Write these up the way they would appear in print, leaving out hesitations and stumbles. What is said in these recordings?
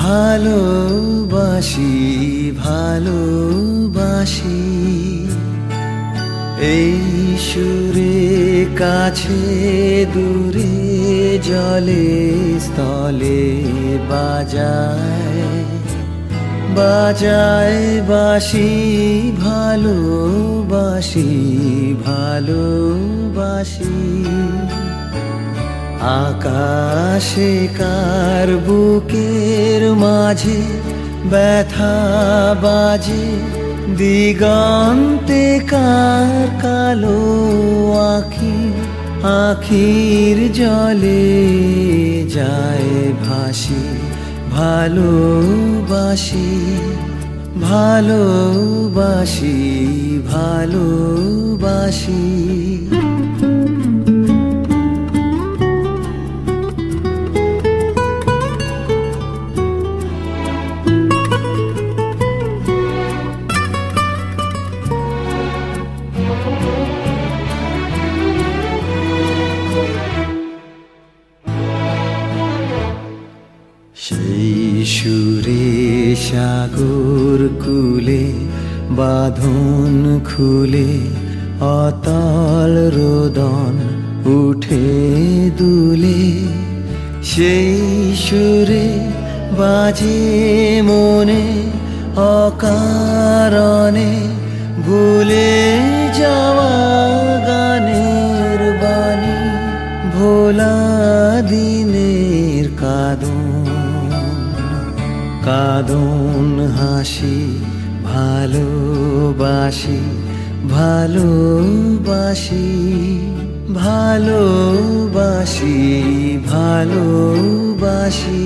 ভালোবাসি ভালোবাসি এই সুরে কাছে দূরে জলে স্থলে বাজায় বাজায় বাঁশি ভালোবাসি ভালোবাসি আকাশে কার বুকের মাঝে ব্যথা বাজে দিগন্তে কার কালো আঁখি আখির জলে যায় ভাসি ভালোবাসি ভালোবাসি ভালোবাসি সেই সুরে সাগর কূলে বাঁধন খুলে অতল রোদন উঠে দুলে সেই সুরে বাজে মনে অকারণে ভুলে যাওয়া গানের বাণী ভোলা দিনের কাঁদন হাসি ভালোবাসি ভালোবাসি ভালোবাসি ভালোবাসি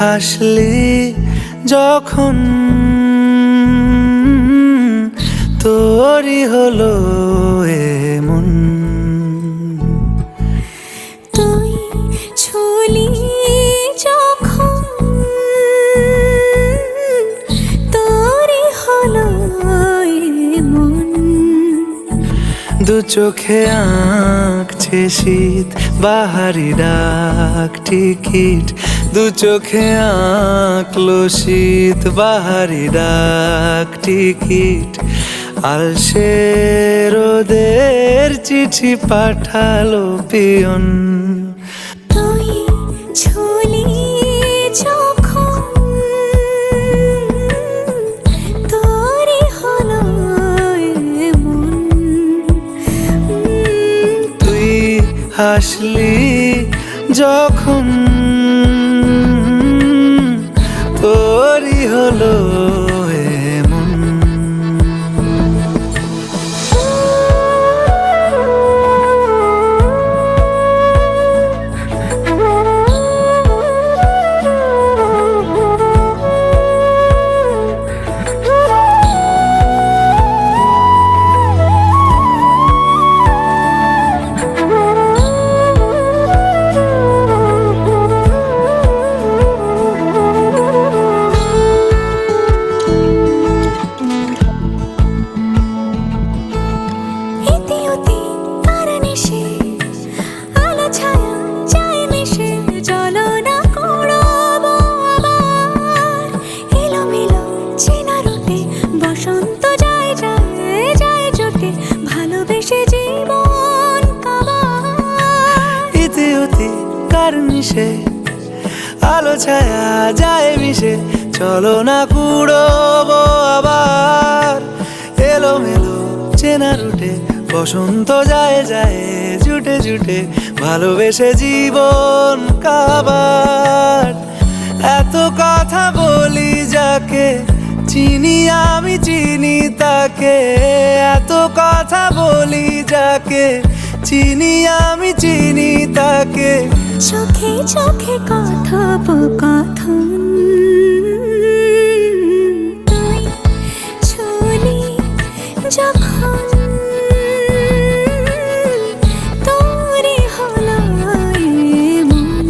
হাসলে যখন তোরই হলো এমন তুই ছুলি যখন তোরই হলো এমন দু চোখে আঁকছে শীত বাহারি ডাক টিকিট দু চোখে আঁকলো শীত বাহারি ডাক টিকিট আলসে রোদের চিঠি পাঠালো পিয়ন তুই ছুলি যখন তোরই হলো এমন তুই হাসলি যখন তোরই হলো এমন আলো ছায়া যায় মিশে চলো না কুড়োবো আবার এলোমেলো চেনা রুটে বসন্ত যায় যায় জুটে জুটে ভালোবেসে জীবন কাবার এত কথা বলি যাকে চিনি আমি চিনি তাকে এত কথা বলি যাকে চিনি আমি চিনি তাকে চোখে চোখে কথোপকথন তুই ছুলি যখন তোরই হলো এমন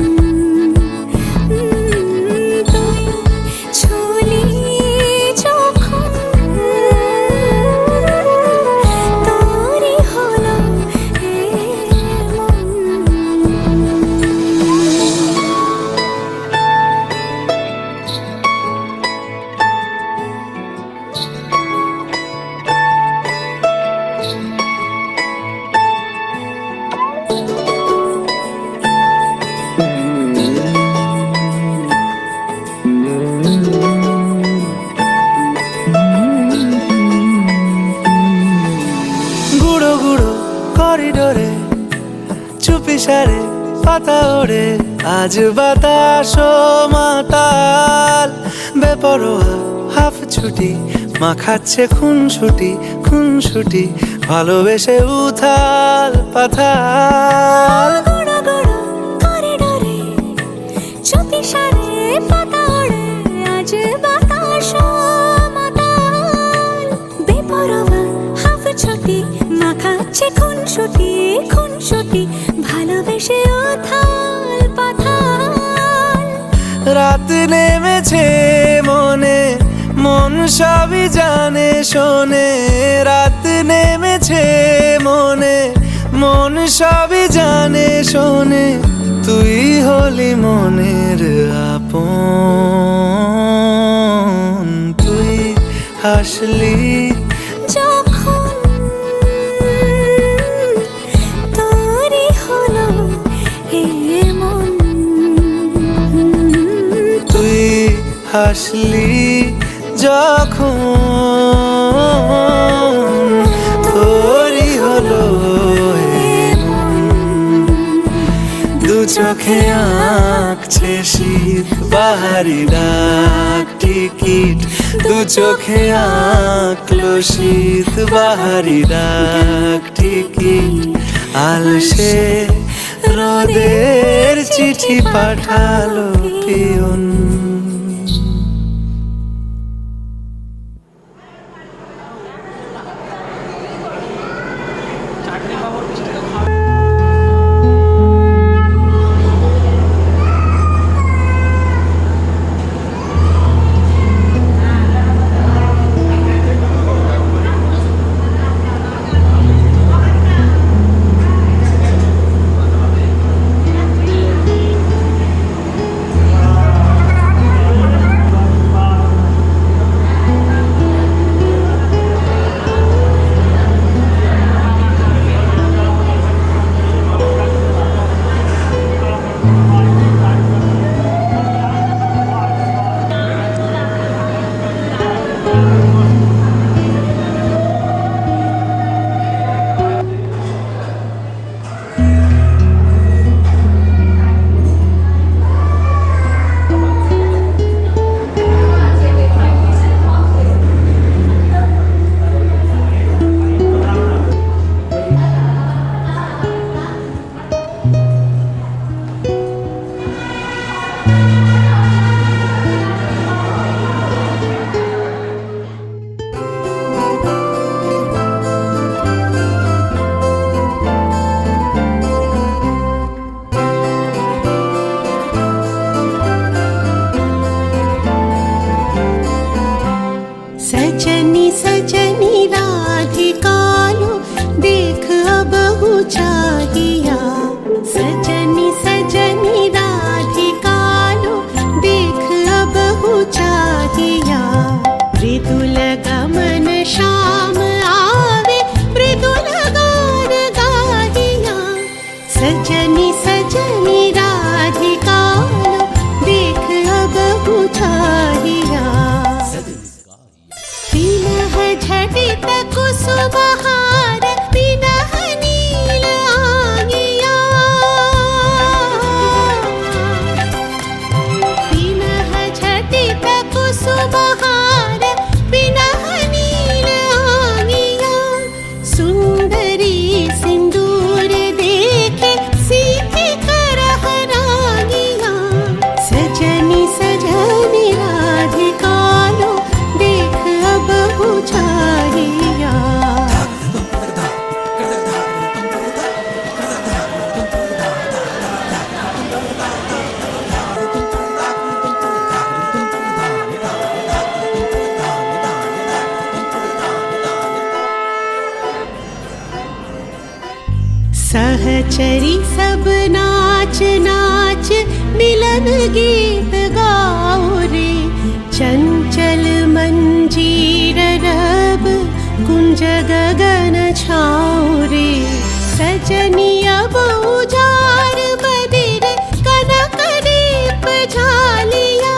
পাতা ওড়ে আজ বাতাস মাতাল, বেপরোয়া হাফ ছুটি মাখাচ্ছে খুনসুটি ভালোবেসে উথাল পাথাল। গোড়া গোড়া করিডোরে চুপিসারে পাতা ওড়ে আজ বাতাস মাতাল, বেপরোয়া হাফ ছুটি মাখাচ্ছে খুনসুটি ভালোবেসে উথাল পাথাল। রাত নেমেছে মন সবই জানে শোনে, রাত নেমেছে মন সবই জানে শোনে, তুই হলি মনের আপন, তুই হাসলি যখন তোরই হলো এমন, তুই হাসলি যখন তোরই হলো এমন। দু চোখে আঁকছে শীত বাহারি ডাক টিকিট, দু চোখে আঁকলো শীত বাহারি ডাক টিকিট, আলসে রোদের চিঠি পাঠালো পিয়ন। सहचरी सब नाच नाच मिलन गीत गाओ रे, चंचल मंजीर रब कुंज गगन छाओ रे। सजनी अब उजाड़ बदिर कनक दीप झालिया,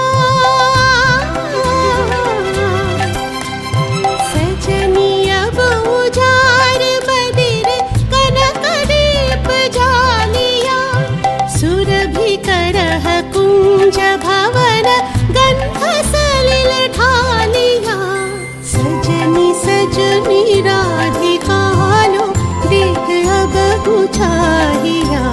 सजनी अब उजाड़ बदिर कनक दीप झालिया। सुरभिकरः कुञ्ज भवन गन्ध सलिल ढालिया सजनी सजनी राधिका लो देख अब बुझाहिया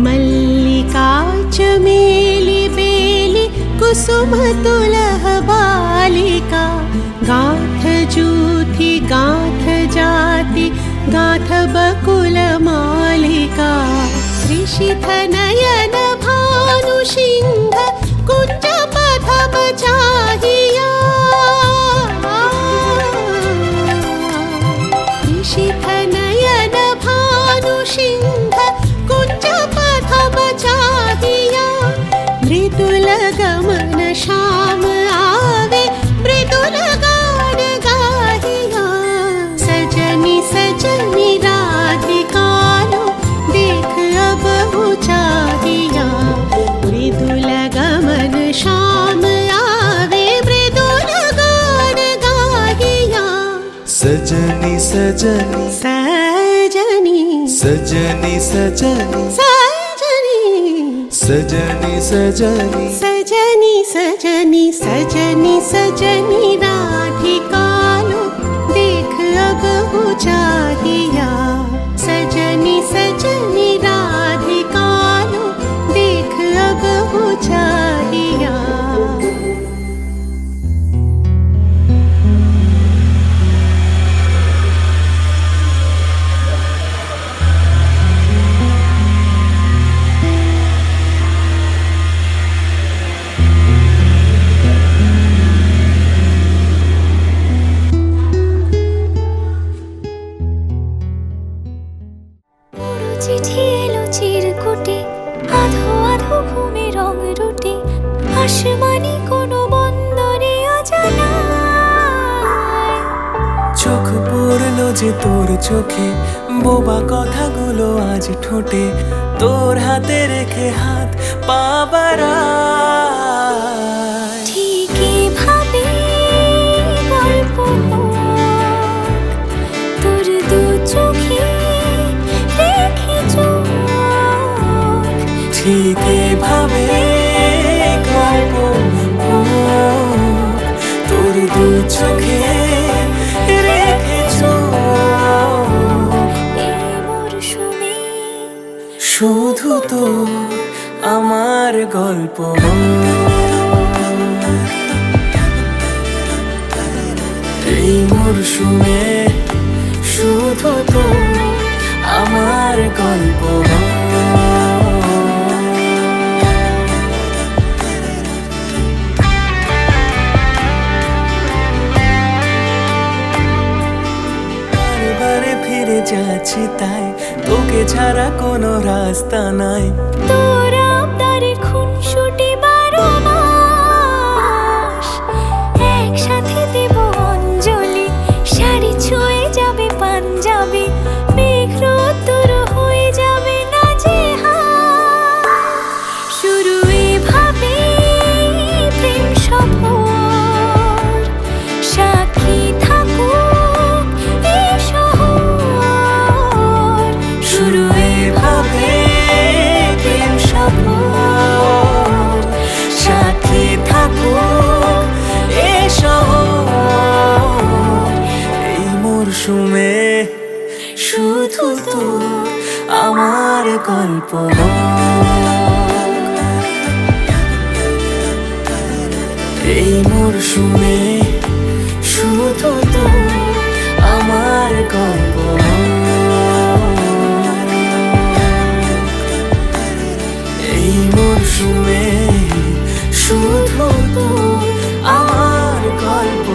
मल्लिका चमेली बेली कुसुम तुलह बालिका गाथ जूथी गाथ जाति गाथ बकुल मालिका ऋषिथ नयन भानु सिंह कुंज पथम चाहिया ऋषिथ नयन भानु सिंह कुंज पथम चाहिया मृदुल गमन श्याम आवे मृदुल गान गाहिया सजनी सजनी राधिका लो देख अब चाहिया मृदुल गमन श्याम आवे मृदुल गान गाहिया सजनी सजनी सजनी सजनी सजनी सजनी सजनी सजनी सजनी सजनी सजनी सजनी राधिका लो देख अब चाहिया सजनी सजनी राधिका लो देख अब चाहिया চিঠি এলো চিরকুটে আধো আধো ঘুমে রং রুটে আসমানি কোনো বন্দরে অজানায় চোখ পড়লো যে তোর চোখে বোবা কথাগুলো আজ ঠোঁটে তোর হাতে রেখে হাত পা বাড়ায় ঠিক এভাবে গল্প তোর দু চোখে রেখে চোখ ঠিক এভাবে গল্প হোক, তোর দু চোখে রেখেছ এই মরশুমে শুধু তো আমার গল্প এই মরশুমে শুধু তো আমার গল্প বারে ফিরে যাচ্ছি তাই তোকে ছাড়া কোনো রাস্তা নাই তোর আবদারে খুনসুটি 12 মাস একসাথে দেব অঞ্জলি শাড়ি ছুঁয়ে যাবে পাঞ্জাবি মেঘ রোদ্দুর হয়ে যাবে না যে শুরু এভাবে প্রেম সফর সাক্ষী থাকুক এই শহর শুরু এভাবে প্রেম সফর সাথী থাকুক এ শহর এই মরশুমে শুধু তো আমার গল্প এই মরশুমে শুধু তো আমার গল্প এই মরশুমে শুধু তো আমার গল্প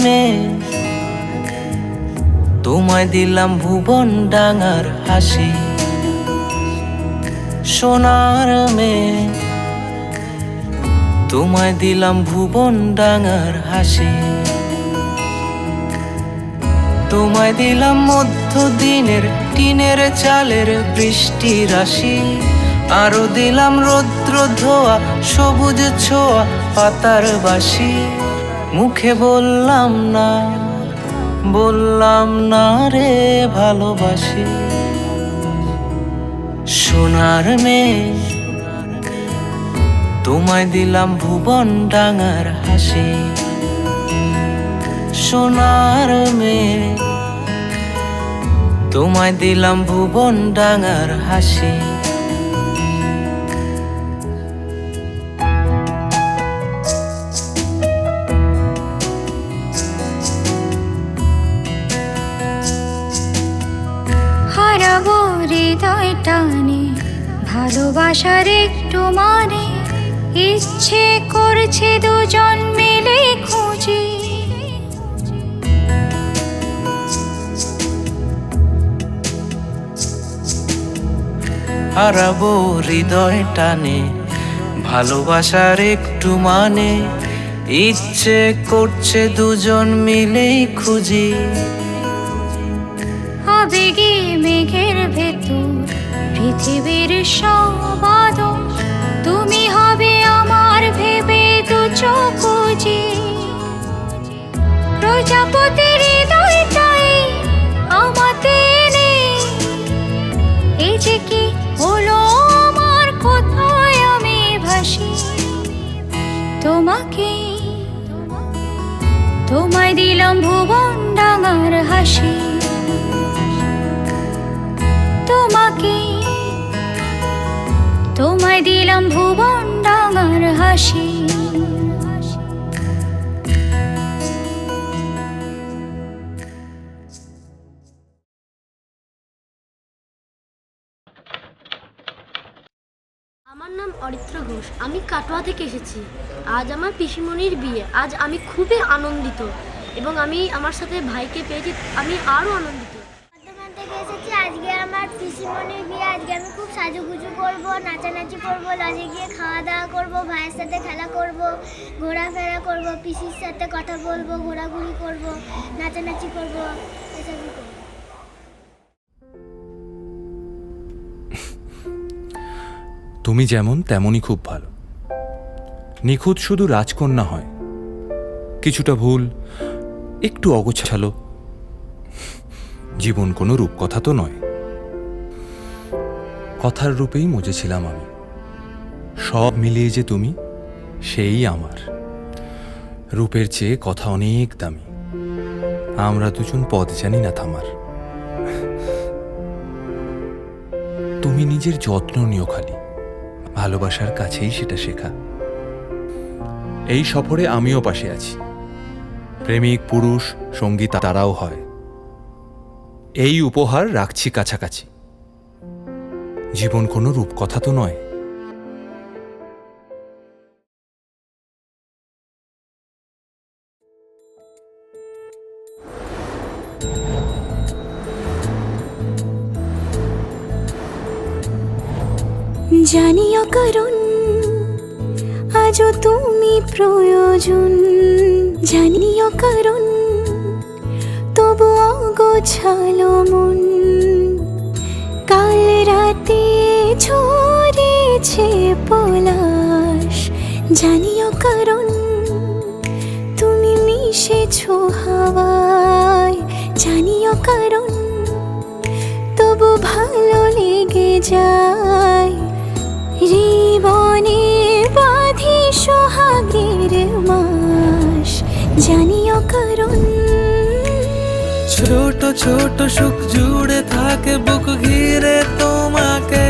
মেয়ে, তোমায় দিলাম ভুবন ডাঙার হাসি। সোনার মেয়ে, তোমায় দিলাম ভুবন ডাঙার হাসি। তোমায় দিলাম মধ্য দিনের টিনের চালের বৃষ্টি রাশি। আরো দিলাম রৌদ্র ধোয়া সবুজ ছোঁয়া পাতার বাসি। মুখে বললাম না রে ভালোবাসি। সোনার মেয়ে, তোমায় দিলাম ভুবন ডাঙার হাসি। সোনার মেয়ে, তোমায় দিলাম ভুবন ডাঙার হাসি। হারাবো হৃদয় টানে ভালোবাসার একটু মানে, ইচ্ছে করছে দুজন মিলে খুঁজি। হারাবো হৃদয় টানে ভালোবাসার একটু মানে, ইচ্ছে করছে দুজন মিলেই খুঁজি। আবেগে মেঘের ভেতর পৃথিবীর সব আদর, তুমি হবে আমার ভেবে দু চোখ বুজে। প্রজাপতির হৃদয়টাই আমাতে নেই, এই যে কি হলো আমার, কোথায় আমি ভাসি। তোমায় দিলাম ভুবন ডাঙার হাসি। তোমায় দিলাম ভুবন ডাঙার হাসি। আমার নাম অরিত্র ঘোষ, আমি কাটোয়া থেকে এসেছি। আজ আমার পিসিমণির বিয়ে, আজ আমি খুবই আনন্দিত এবং আমি আমার সাথে ভাইকে পেয়েছি, আমি আরও আনন্দিত। বর্ধমান থেকে এসেছি, আজকে আমার পিসিমণির বিয়ে। আজকে আমি খুব সাজুগুজু করবো, নাচানাচি করবো, লজে গিয়ে খাওয়া দাওয়া করবো, ভাইয়ের সাথে খেলা করবো, ঘোরাফেরা করবো, পিসির সাথে কথা বলবো, ঘোরাঘুরি করবো, নাচানাচি করবো, এসবই করবো। তুমি যেমন তেমনই খুব ভালো। নিখুঁত শুধু রাজকন্যা হয়, কিছুটা ভুল, একটু অগোছালো। জীবন কোনো রূপকথা তো নয়, কথার রূপেই মজেছিলাম আমি। সব মিলিয়ে যে তুমি, সেই আমার। রূপের চেয়ে কথা অনেক দামি, আমরা দুজন পথ জানি না থামার। তুমি নিজের যত্ন নিও খালি, ভালোবাসার কাছেই সেটা শেখা। এই সফরে আমিও পাশে আছি, প্রেমিক পুরুষ সঙ্গী তারাও হয়। এই উপহার রাখছি কাছাকাছি, জীবন কোনো রূপকথা তো নয়। জানিও কারণ আজও তুমি প্রয়োজন, জানিও কারণ তবু অগোছালো মন। কাল রাতে ঝরেছে পলাশ, জানিও কারণ তুমি মিশেছো হাওয়ায়। জানিও কারণ তবু ভালো লেগে যায়, জীবনে বাঁধি সোহাগের মাস। জানিও কারণ ছোট ছোট সুখ জুড়ে থাকে বুক ঘিরে তোমাকে।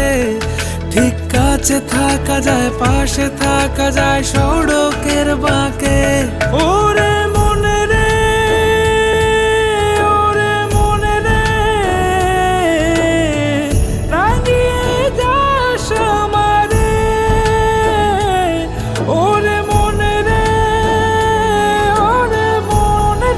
ঠিক কাছে থাকা যায়, পাশে থাকা যায় সড়কের বাঁকে। ওরে মনে রে, ওরে মনে রে, রাঙিয়ে যাস আমারে। ওরে মনে রে, ওরে মনে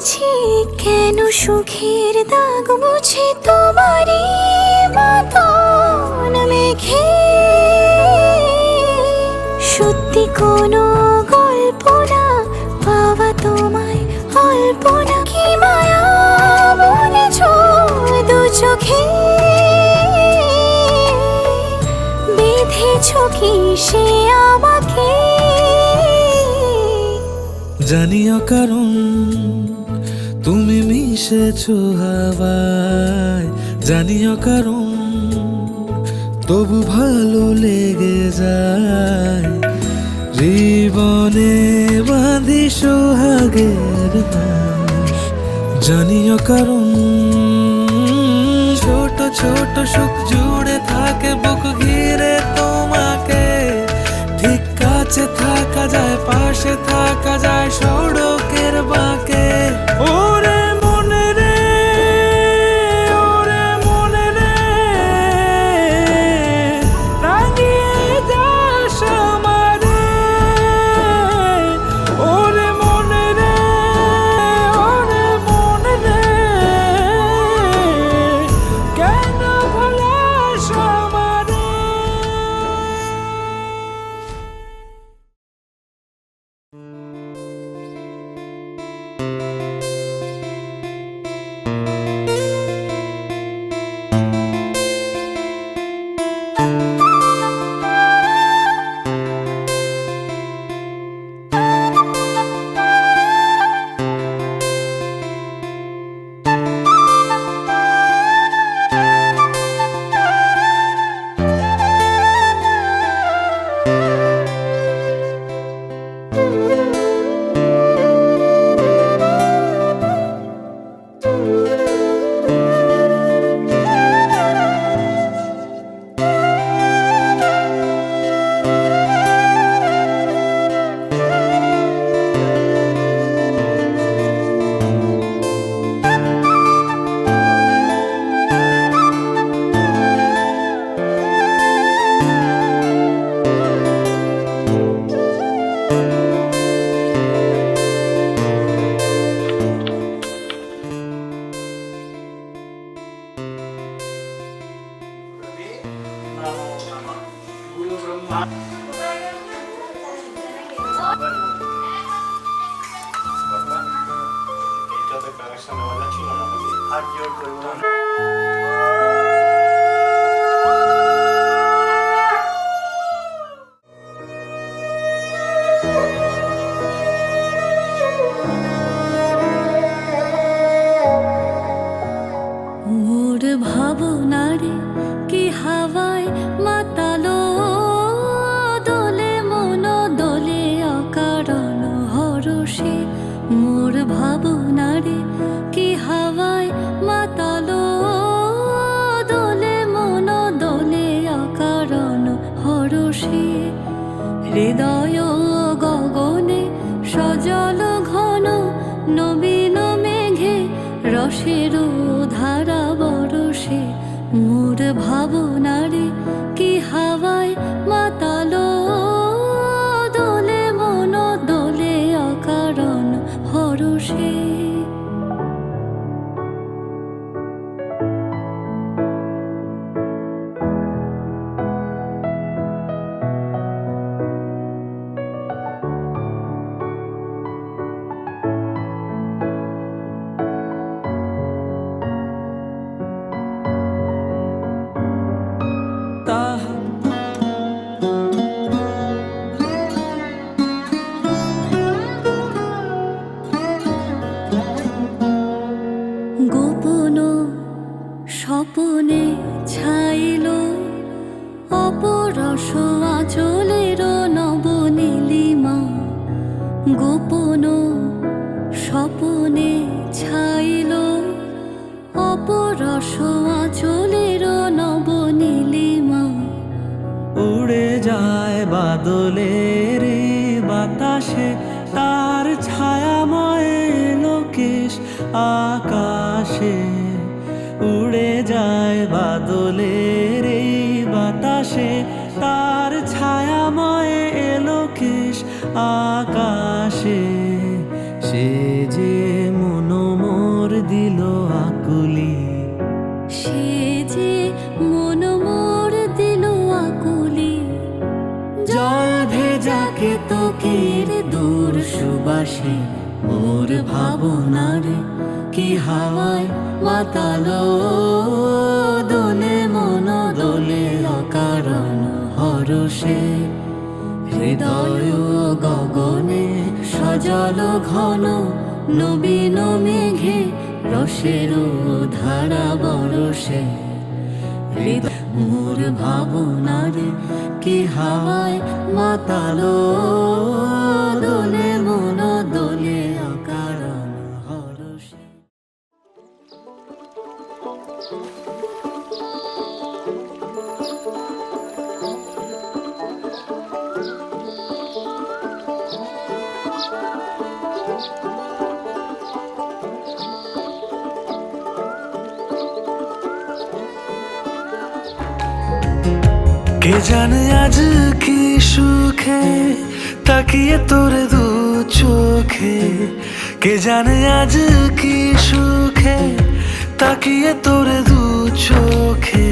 বুঝি কেন সুখের দাগ বুঝি তোমারই মতন মেঘে সত্যি কোনো গল্প না পাওয়া তোমায় অল্প না কি মায়া বলেছ দু চোখে বেঁধেছ কি সে আমাকে জানিও কারণ তুমি মিশেছো হাওয়ায়, জানিও কারণ তবু ভালো লেগে যায়। জীবনে বাঁধি সোহাগের বাঁশ, জানিও কারণ ছোট ছোট সুখ জুড়ে থাকে বুক ঘিরে তোমাকে। ঠিক কাছে থাকা যায়, পাশে থাকা যায় সড়কের বাঁকে। ওরে মনে রে, ওরে মনে রে, রাঙিয়ে যাস আমারে। ওরে মনে রে, ওরে মনে রে, কেন ভোলাস আমারে। মোর ভাবনারে কি হাওয়ায় মাতালো দোলে মন দোলে অকারণ হরষে। মোর ভাবনারে কি হাওয়ায় মাতালো দোলে মন দোলে অকারণ হরষে। হৃদয় গগনে সজল ঘন নবীন মেঘে রসের ধারা বরষে। মোর ভাবনারে কি হাওয়ায় মাতালো দোলে মন দোলে অকারণ হরষে। গোপন স্বপনে ছাইল অপরস আঁচলের নবনীলিমা। গোপন স্বপনে ছাইল অপরস আঁচলের নবনীলিমা। উড়ে যায় বাদলের বাতাসে তার ছায়াময় লোকেশ আকাশে। উড়ে যায় বাদলের বাতাসে তার ছায়াময় লোকেশ আকাশে। সে যে মনো দিল আকুলি, সে যে মন মোর দিল আকুলি। জল ভেজা কেতকীর দূর সুবাসে মোর ভাবনার কি হাওয়ায় মাতালো, দোলে মন দোলে অকারণ হরষে। হৃদয় গগনে সজল ঘন নবীন মেঘে রসের ধারা বরষে। হৃদয় মোর ভাবনার কি হাওয়ায় মাতালো, দোলে মন দোলে অকারণ হরষে। কে জানে আজ কি সুখে তাকিয়ে তোরে দু চোখে, কে জানে আজ কি সুখে তাকিয়ে তোরে দু চোখে।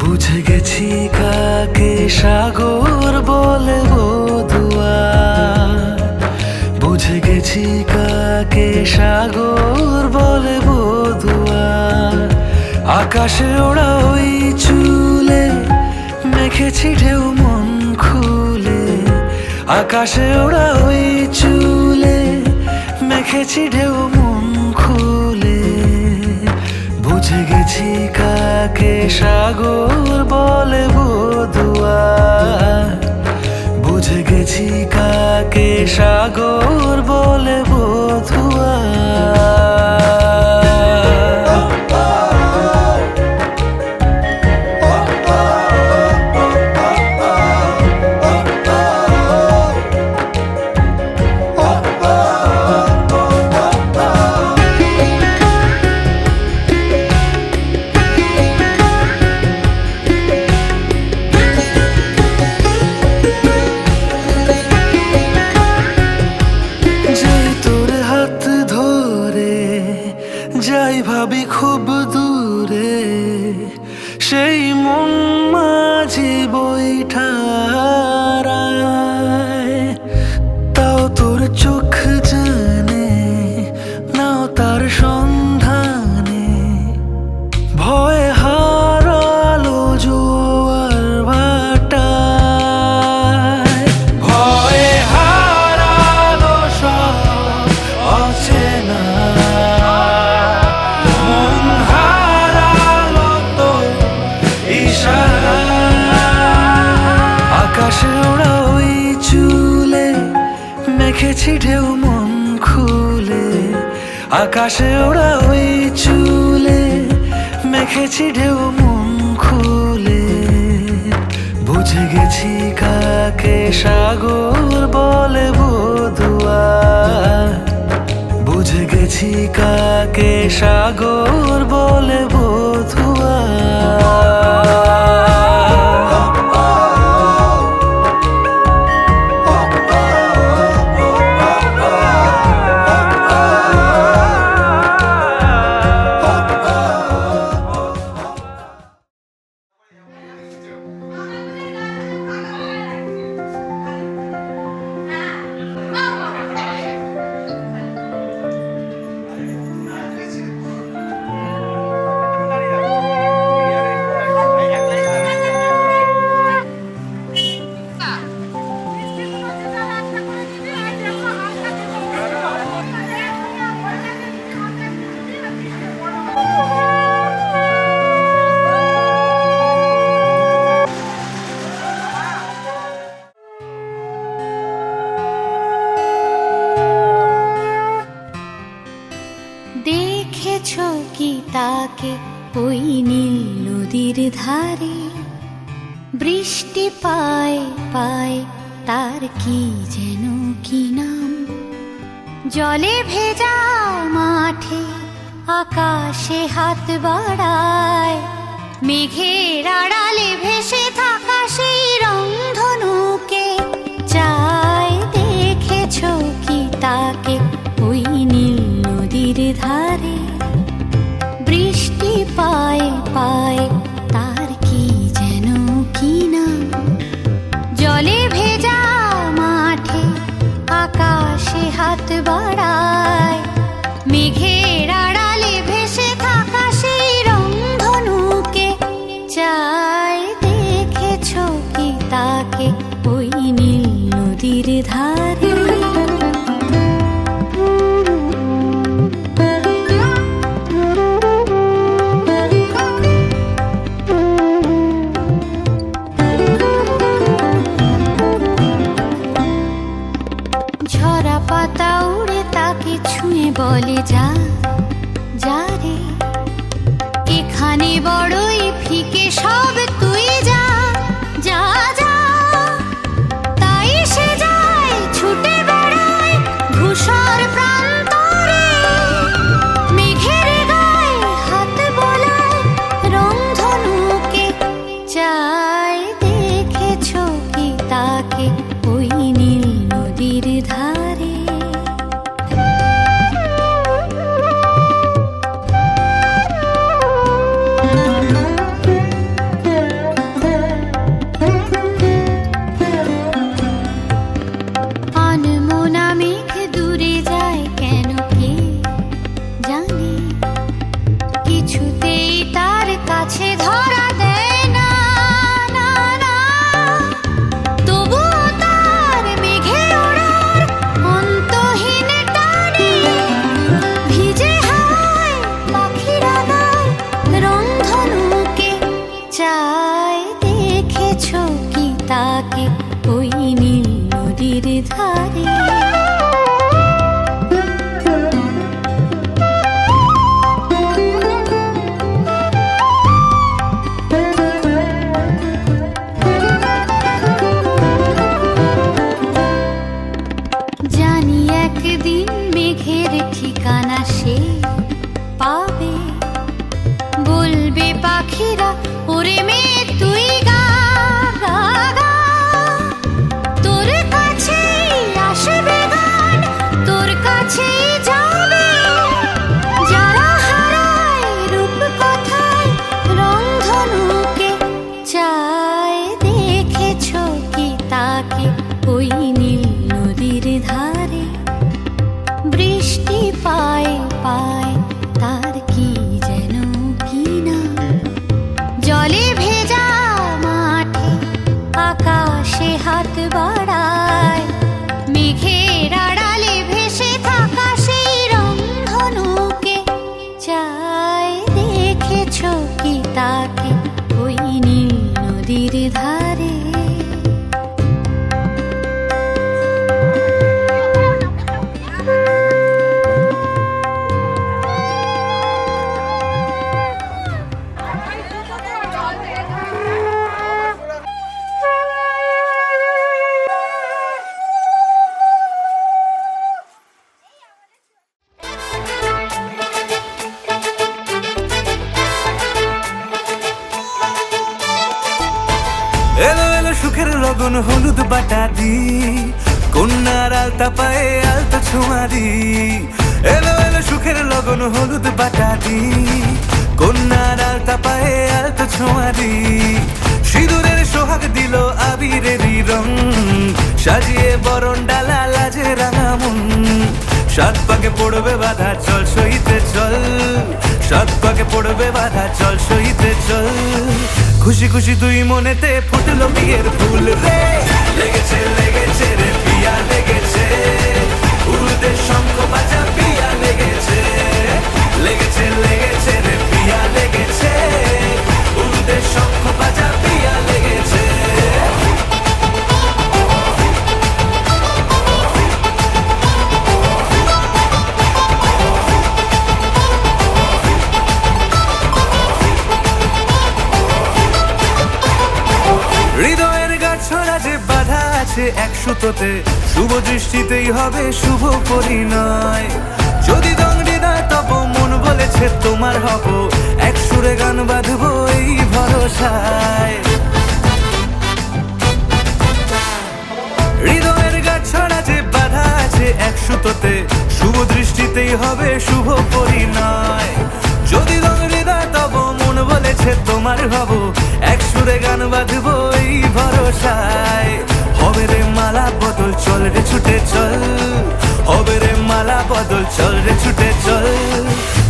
বুঝে গেছি কাকে সাগর বলে বধুয়া, বুঝে গেছি কাকে সাগর বলে বধুয়া। আকাশে ওড়া ওই চুলে মেখেছি ঢেউ মন খুলে, আকাশে ওড়া ওই চুলে মেখেছি ঢেউ মন খুলে। বুঝে গেছি কাকে সাগর বলে বধুয়া, বুঝে গেছি কাকে সাগর বলে বধুয়া। যাই ভাবি খুব দূরে সেই মন মাঝি বৈঠারায়, তাও তোর চোখ জানে নাও তার সন্ধানে। ভয় হারালো জোয়ার ভাটায়, ভয়ে হারালো সব অচেনা। আকাশে ওড়া ওই চুলে মেখেছি ঢেউ মন খুলে, আকাশে ওড়া ওই চুলে মেখেছি ঢেউ মন খুলে। বুঝে গেছি কাকে সাগর বলে বধুয়া, বুঝে গেছি কাকে সাগর বলে বধুয়া। দেখেছো কি তাকে ওই নীল নদীর ধারে, বৃষ্টি পায় পায় তার কি যেন কি নাম। জলে ভেজা মাঠে আকাশে হাত বাড়ায়, মেঘের আড়ালে ভেসে থাকা সেই রংধনুকে চায়। দেখেছো কি তাকে ওই নীল নদীর ধারে বৃষ্টি পায়ে পায়ে তার কি যেন কি নাম জলে ভেজা মাঠে আকাশে হাত বাড়ায় মেঘের আড়ালে ভেসে থাকা সেই রংধনুকে চাই দেখেছো কি তাকে ওই নীল নদীর ধারে ঝরা পাতা উড়ে তাকে ছুঁয়ে বলে যা যা রে এখানে বড়ই ফিকে সব তুই যা যা যা তাই সে যায় ছুটে বেড়ায় ধূসর প্রান্তরে মেঘের গায়ে হাত বোলায় রংধনুকে চাই দেখেছো কি তাকে ওই নীল নদীর ধারে আনমনা মেঘ দূরে যায় কেন কে জানে কিছুতেই তার কাছে ধরা দেয় না না না তবুও তার মেঘে ওড়ার অন্তহীন টানে ভিজে হাওয়ায় পাখিরা গায় রংধনুকে চাই দেখেছো কি তাকে ওই নীল নদীর ধারে জানি একদিন মেঘের ঠিকানা সে পাবে বলবে পাখিরা ওরে মেয়ে তুই গা গা গা তোর কাছেই আসবে গান তোর কাছেই যাবে যারা হারায় রূপ কথায় রংধনুকে চাই দেখেছো কি তাকে ওই নীল নদীর ধারে বৃষ্টি পায়ে পায়ে তার কি যেন কি না জলে ভেজা মাঠে আকাশে হাত বাড়ায় মেঘের আড়ালে ভেসে থাকা সেই রংধনুকে চাই দেখেছো কি তাকে ওই নীল নদীর ধারে এলো এলো সুখের লগন হলুদ বাটা দি কন্যার আলতা পায়ে আলতা ছোঁয়া দি এলো এলো সুখের লগন হলুদ বাটা দি কন্যার আলতা পায়ে আলতা ছোঁয়া দি সিঁদুরের সোহাগ দিল আবিরেরই রং সাজিয়ে বরণ ডালা লাজে রাঙা মন সাত পাকে পড়বে বাধা চল সইতে চল সাত পাকে পড়বে বাধা চল সইতে চল খুশি খুশি দুই মনেতে ফুটলো বিয়ের ফুল রে লেগেছে লেগেছে রে পিয়া লেগেছে উড়ুদের শঙ্খ বাজা পিয়া লেগেছে লেগেছে লেগেছে রে পিয়া লেগেছে উড়ুদের শঙ্খ বাজা পিয়া লেগেছে হৃদয়ের গাছড়া যে বাধা আছে এক সুতোতে শুভ দৃষ্টিতেই হবে শুভ পরিণয় যদি দংডি দেয় তব মন বলেছে তোমার হব এক সুরে গান বাঁধবো এই ভরসায় হৃদয়ের গাছড়া যে বাধা আছে এক সুতোতে, শুভ দৃষ্টিতেই হবে শুভ পরিণয়। যদি রং হৃদয় তব মন বলেছে তোমার হব, এক সুরে গান বাঁধবো এই ভরসায়। হবে রে মালা বদল, চল রে ছুটে চল, হবে রে মালা বদল, চল রে ছুটে চল।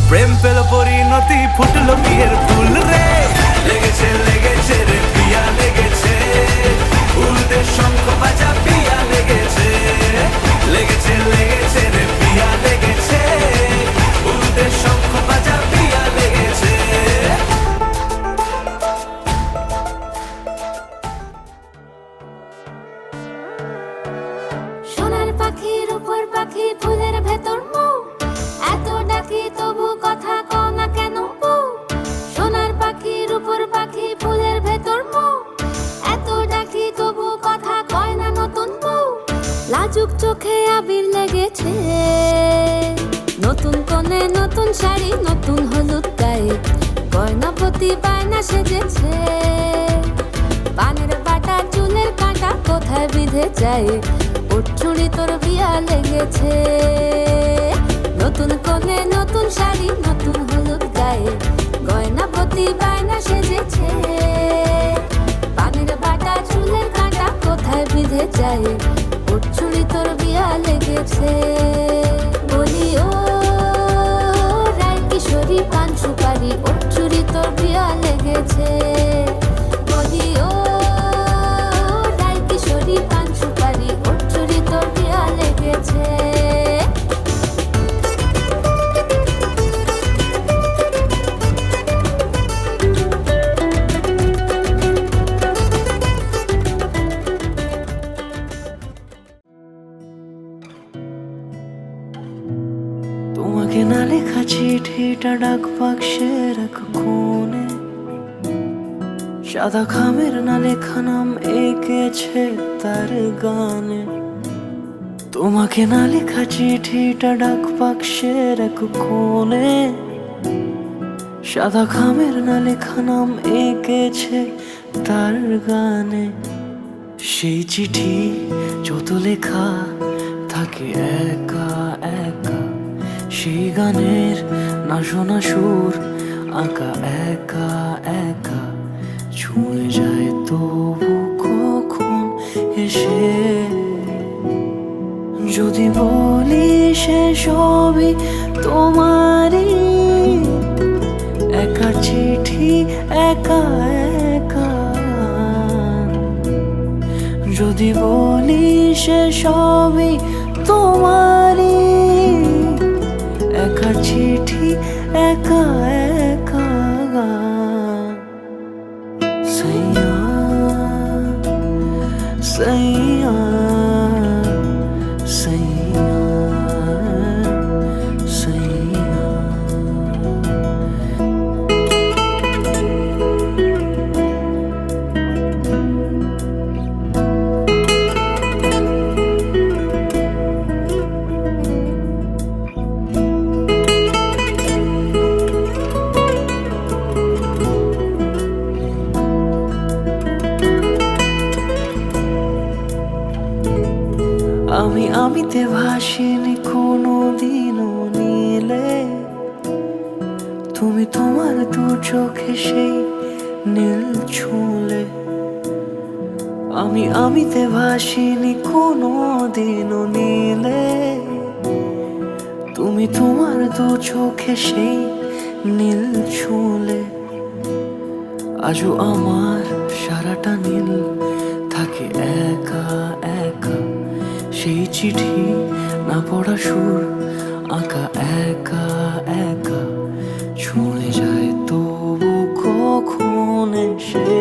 প্রেম পেল পরিণতি, ফুটলো বিয়ের ফুল রে, লেগেছে লেগেছে রে পিয়া লেগেছে, উল্টে শঙ্খ বাজা পিয়া লেগেছে, লেগেছে লেগেছে রে পিয়া লেগেছে, উল্টে শঙ্খ বাজা পিয়া লেগেছে। সোনার পাখির উপর পাখি, ফুলের ভেতর মৌ, এত ডাকি তবু কথা কও না কেন বউ। সোনার পাখির উপর পাখি, ফুলের ভেতর মৌ, এত ডাকি তবু কথা কয় না নতুন বউ। লাজুক চোখে আবির লেগেছে, নতুন কোণে নতুন শাড়ি, নতুন হলুদ গায়ে, গয়না প্রতি বায়না সেজেছে। পানের বাটা চুলের কাঁটা কোথায় বিঁধে যায়, ওর চুড়ি তোর বিয়া লেগেছে। নতুন কোণে নতুন শাড়ি, নতুন হলুদ গায়ে, গয়না প্রতি বায়না সেজেছে। পানের বাটা চুলের কাঁটা কোথায় বিঁধে যায়, ওর চুড়ি তোর বিয়া লেগেছে। বলি ও রায় কিশোরী পান সুপারি, ওর চুড়ি তোর বিয়া লেগেছে। বলি ও রায় কিশোরী পান সুপারি, ওর চুড়ি তোর বিয়া লেগেছে। তোমাকে না লেখা চিঠিটা ডাক বাক্সের এক কোণে, সাদা খামের না লেখা নাম এঁকেছে তার গানে। তোমাকে না লেখা চিঠিটা ডাক বাক্সের এক কোণে, সাদা খামের না লেখা নাম এঁকেছে তার গানে। সেই চিঠি যত লেখা থাকে একা একা, সেই গানের না শোনা সুর আঁকা একা একা, ছুঁয়ে যায় তবু কখন এসে। যদি বলি সে সবই তোমারই, একা চিঠি একা একা। যদি বলি সে সবই তোমারই, একা চিঠি একা একা। সাইয়া সাইয়া সাইয়া সাইয়া। আমিতে ভাসিনি কোনো দিনও নীলে, তুমি তোমার দু চোখে সেই নীল ছুঁলে। আমিতে ভাসিনি কোনো দিনও নীলে, তুমি তোমার দু চোখে সেই নীল ছুঁলে। আজও আমার সারাটা নীল থাকে একা একা, সেই চিঠি না পড়া সুর আঁকা একা একা, ছুঁয়ে যায় তবু কখন এসে।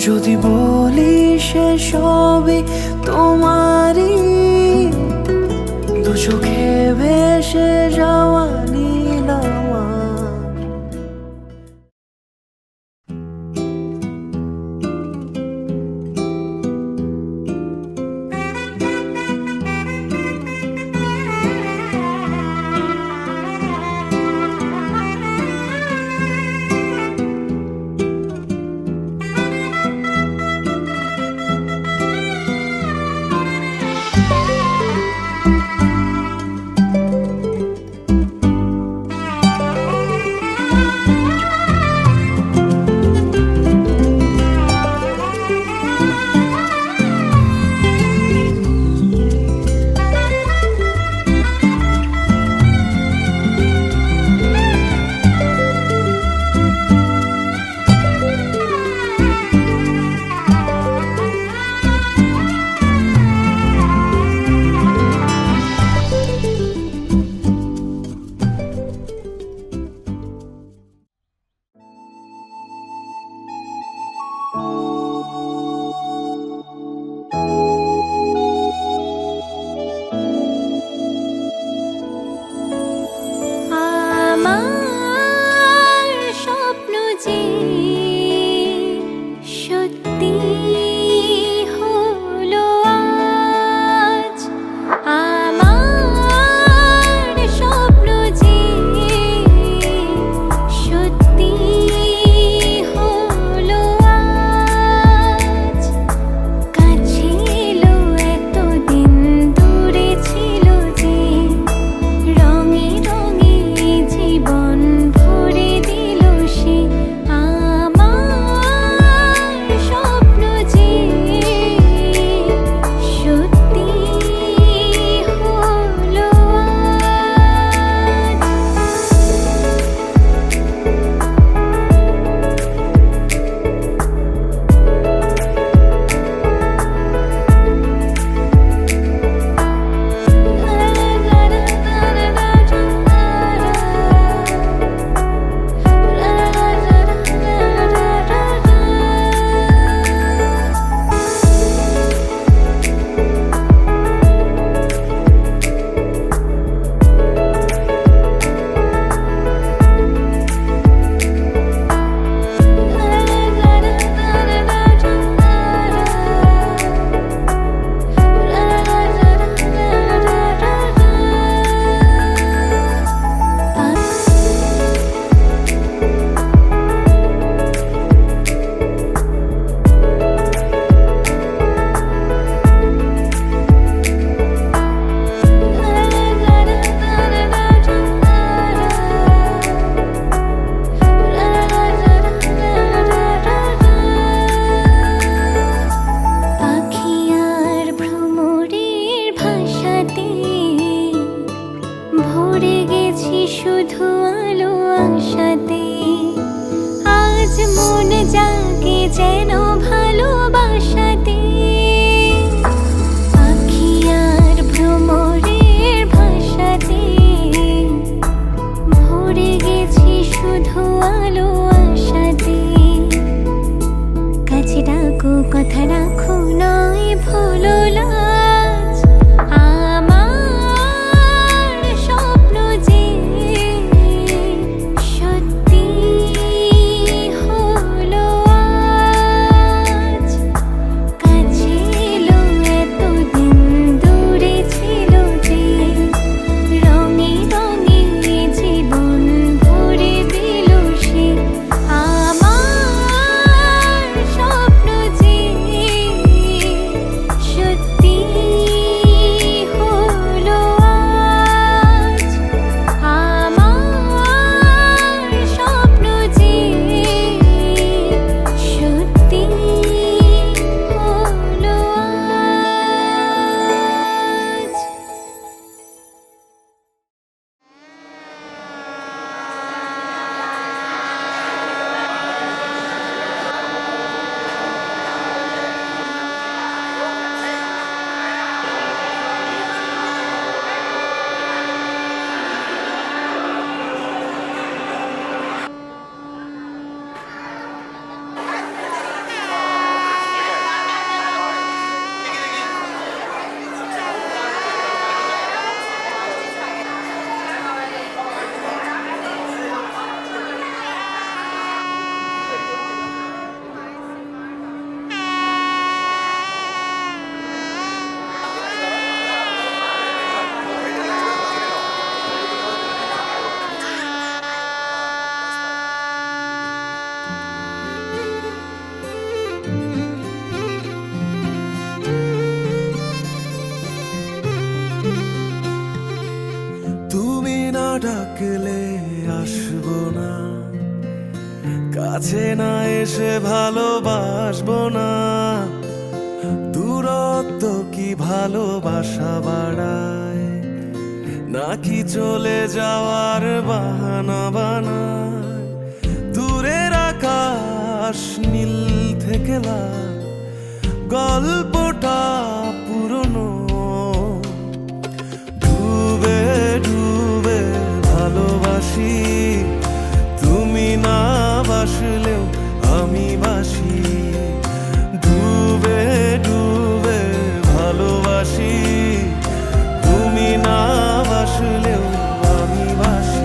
যদি বলি সে সবই তোমারই, দু চোখে ভেসে যাওয়া নীল আমার। মরে গেছি শুধু আলো আশাতে। কাছে ডাকো কথা রাখো নয় ভুলো লাজ। আমার স্বপ্ন যে সত্যি হলো আজ। কাছে এলো এতদিন দূরে ছিল যে, রঙে রঙে জীবন ভরে দিল সে। আমার স্বপ্ন যে সত্যি হলো আজ। আমার স্বপ্ন যে সত্যি হলো আজ। তুমি না ডাকলে আসবো না, কাছে না এসে ভালোবাসবো না। দূরত্ব কি ভালোবাসা বাড়ায়, নাকি চলে যাওয়ার বাহানা বানায়? দূরের আকাশ নীল থেকে লাল, গল্পটা পুরনো। ডুবে ডুবে ভালোবাসি, তুমি না বাসলেও আমি বাসি। ডুবে ডুবে ভালোবাসি, তুমি না বাসলেও আমি বাসি।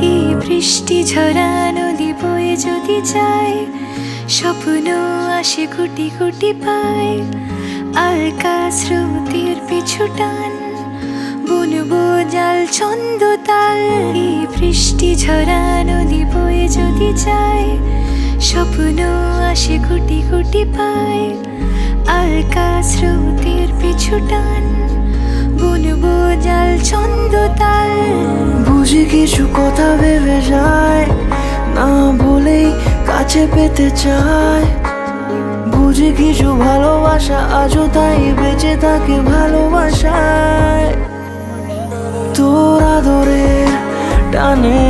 এই বৃষ্টি ঝরা নদী বয়ে যদি যায়, স্বপ্ন আসে গুটি গুটি পায়। আলকা স্রোতের পিছু টান, বুনবো জাল ছন্দ তাল। এই বৃষ্টি ঝরা নদী বয়ে যদি যায়, স্বপ্ন আসে গুটি গুটি পায়। আলকা স্রোতের পিছু টান, বুনবো জাল ছন্দ তাল। বুঝি কিছু কথা ভেবে যায়, না বলেই কাছে পেতে চায়। বুঝি কিছু ভালোবাসা আজও তাই বেঁচে থাকে ভালোবাসায়। তোর আদরের টানে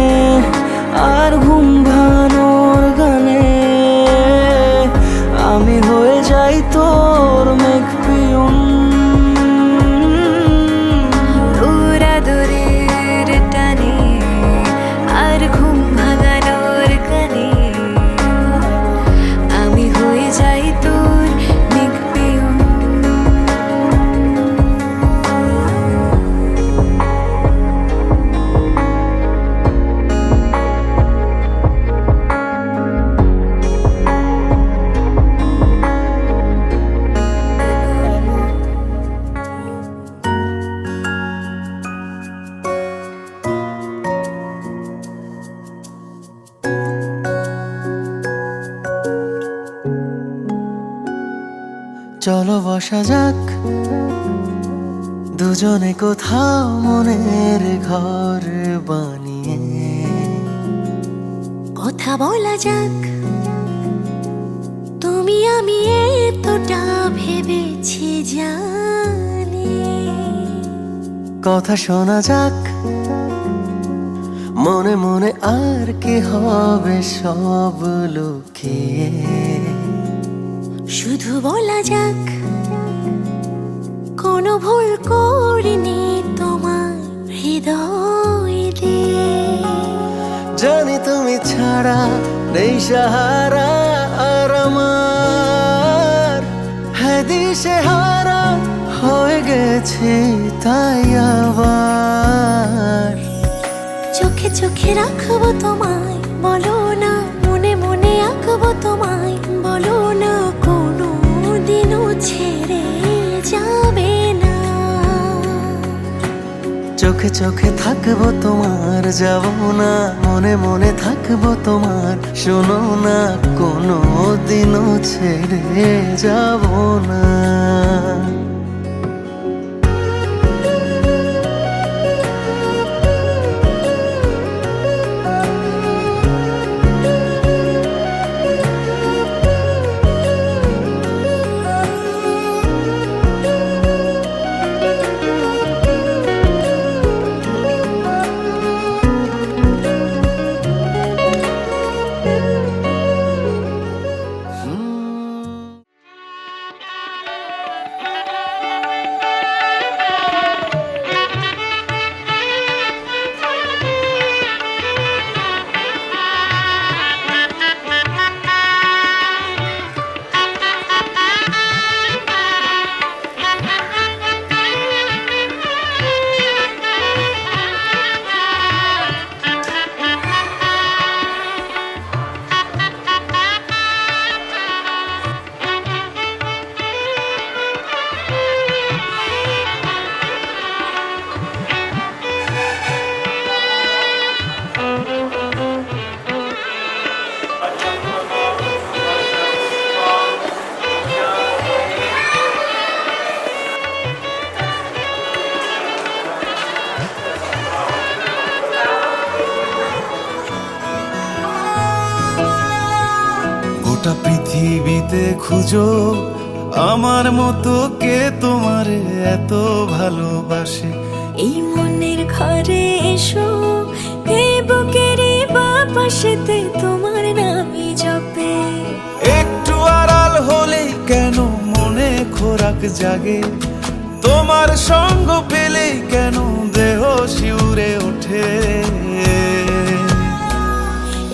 আর ঘুম ভাঙানোর গানে, আমি হয়ে যাই তোর মেঘ পিয়ন। তোর আদরের টানে আর ঘুম ভাঙানোর গানে, আমি হয়ে যাই তোর মেঘ পেয়ন। চলো বসা যাক দুজনে কোথাও মনের ঘর বানিয়ে কথা বলা যাক, তুমি আমি এতটা ভেবেছি জানি। কথা শোনা যাক, মনে মনে আর কি হবে সব লুকিয়ে। শুধু বলা যাক, কোনো ভুল করিনি তোমার হৃদয় দিয়ে। জানি তুমি ছাড়া নেই সাহারা আর আমার, হ্যাঁ দিশে হারা হয়ে গেছি তাই আবার। চোখে চোখে রাখবো তোমায়, বলো না মনে মনে আঁকবো তোমায়, বলো না কোনো দিনও ছেড়ে যাবে না। চোখে চোখে থাকবো তোমার, যাবো না মনে মনে থাকবো তোমার, শোনো না কোনো দিনও ছেড়ে যাবো না। গোটা পৃথিবীতে খুঁজো আমার মতো কে তোমার এত ভালোবাসে। এই মনের ঘরে এসো, এই বুকেরই বাপাশেতে তোমার নামই জপে। একটু আড়াল হলেই কেন মনে খোরাক জাগে, তোমার সঙ্গ পেলেই কেন দেহ শিউরে ওঠে।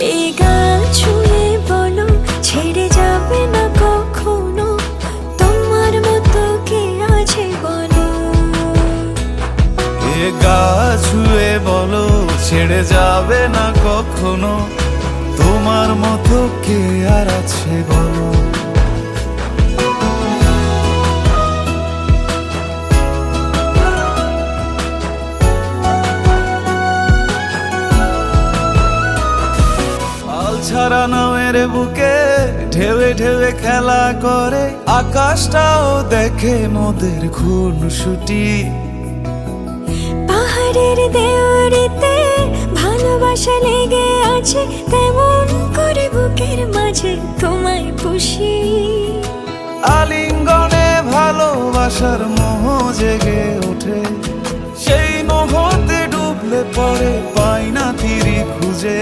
এই গান ছুঁয়ে বলো ছেড়ে যাবে না কখনো, তোমার মতো কে আছে বলো। এ গা ছুঁয়ে বলো ছেড়ে যাবে না কখনো, তোমার মতো কে আর আছে বলো। ছাড়া নামের বুকে ঢেউে ঢেউে খেলা করে, আকাশটাও দেখে মোদের খুনসুটি। পাহাড়ের দেওয়ারিতে ভালোবাসা লেগে আছে, তেমন করে বুকের মাঝে তোমায় পুষি। আলিঙ্গনে ভালোবাসার মোহ জেগে ওঠে, সেই মোহতে ডুবলে পরে পাই না তীরে খুঁজে।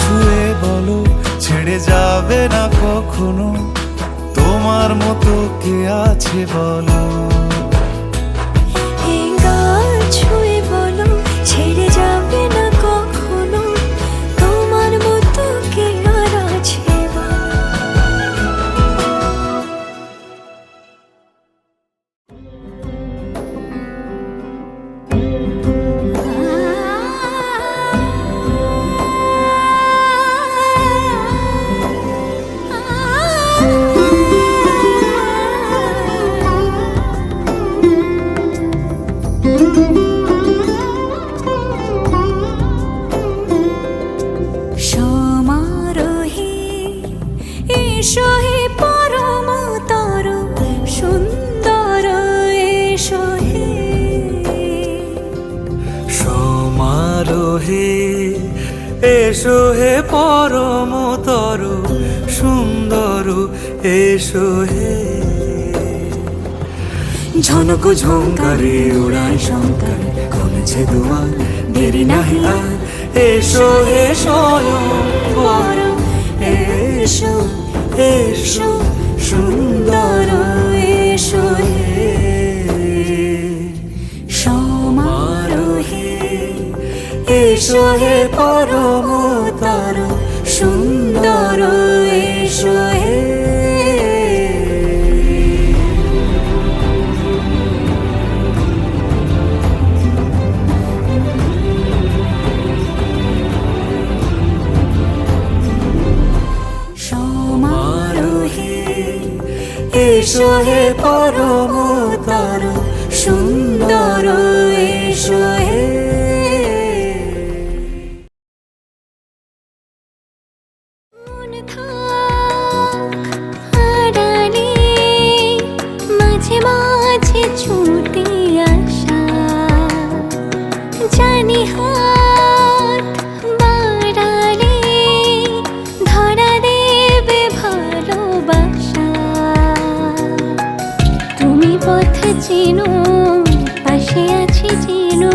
ছুঁয়ে বলো ছেড়ে যাবে না কখনো, তোমার মতো কে আছে বলো। এই গান ছুঁয়ে বলো ছেড়ে যাবে না কখনো, তোমার মতো কে আর আছে বলো। এসো হে পরমতর সুন্দর এসো হে সমারোহে এসো হে পরমতর সুন্দর এসো হে ঝনক ঝঙ্কারে উড়ায় শঙ্কর খুলেছে দুয়ার দেরি নাহি আর এসো হে স্বয়ং বর এসো এসো সুন্দর এসো হে সমারোহে এসো হে পরমতর সুন্দর এসো হে সমারোহে এসো হে পরমতর সুন্দর এসো হে আড়ালে মাঝে মাঝে ছুটে আসা জানি হাত বাড়ালে ধরা দেবে ভালোবাসা তুমি পথ চেনো পাশে আছি চেনো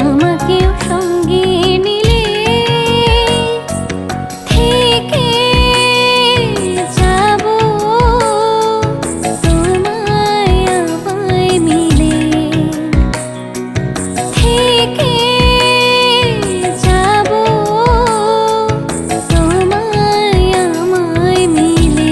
আমাকেও সঙ্গে নিলে থেকে যাব তোমায় আমায় মিলে থেকে যাব তোমায় আমায় মিলে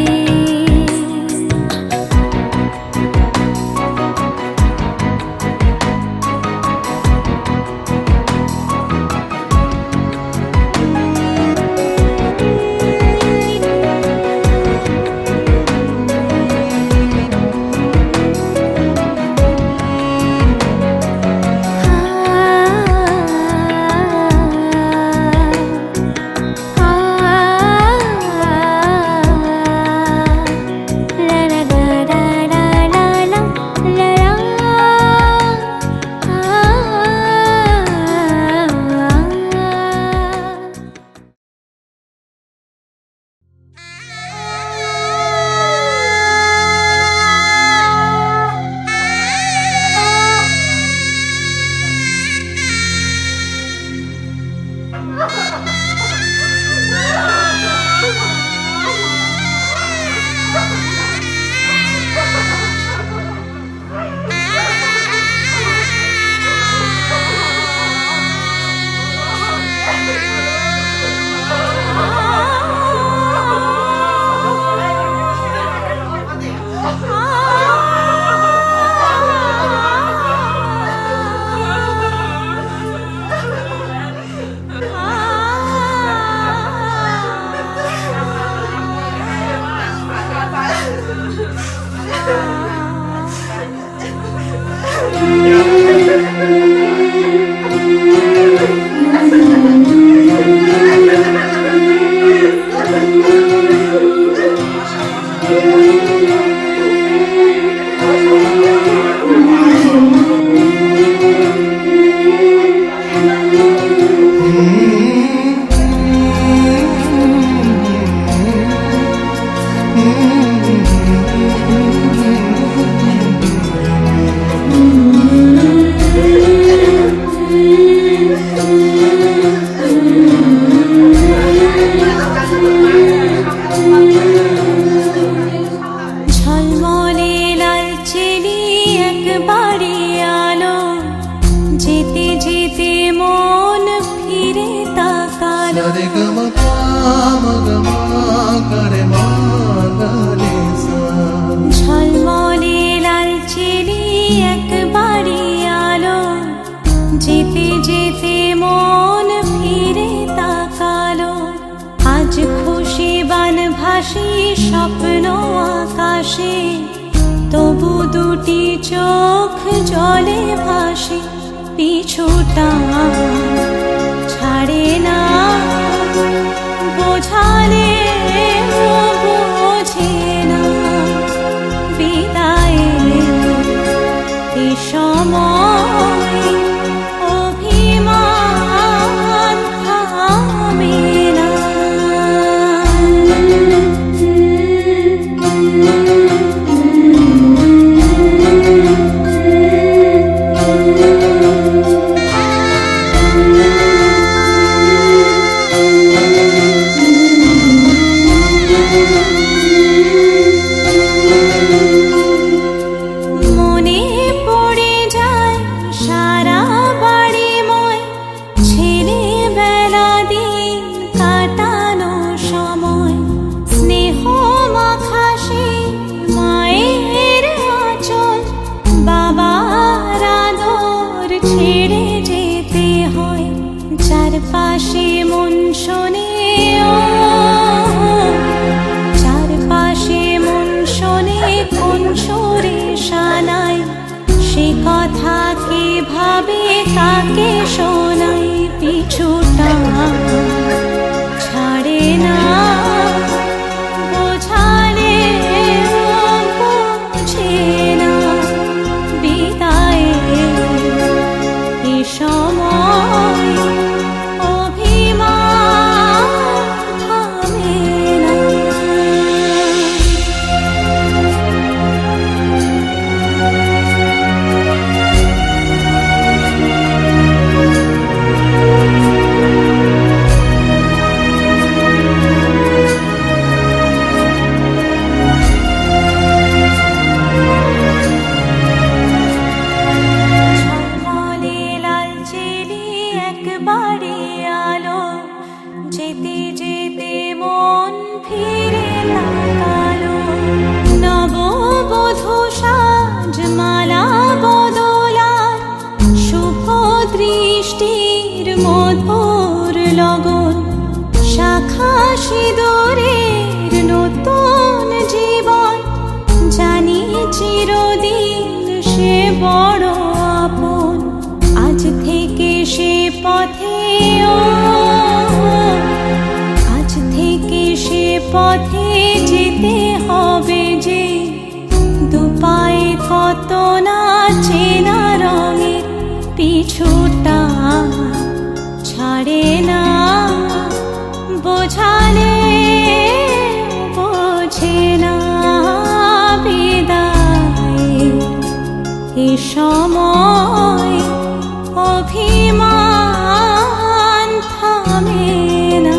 ঝলমলে লাল চিনি একবারে আলো যেতে যেতে মন ফিরে তাকালো আজ খুশি বান ভাসি স্বপ্ন আকাশে তবু দুটি চোখ জলে ভাসে পিছুটা ছাড়ে না বোঝালে তাকে শোনাই পিছুটা ছাড়ে না বোঝালে বুঝে না বিদায়ে এ সময় অভিমান থামে না। ঝলমলে লালচেলি একবারে আলো যেতে যেতে মন ফিরে তাকালো নববধূ সাজমালা বদলার শুভ দৃষ্টির মধুর লগন শাখা সিঁদুরের নতুন জীবন জানি চিরদিন সে বড় আপন আজ থেকে সে পথে আজ থেকে সে পথে যেতে হবে যে দুপায়ে কত না চেনা রঙের পিছুটা ছাড়ে না বোঝালে বোঝে না বিদায় এ সময় অভিমান থামে না।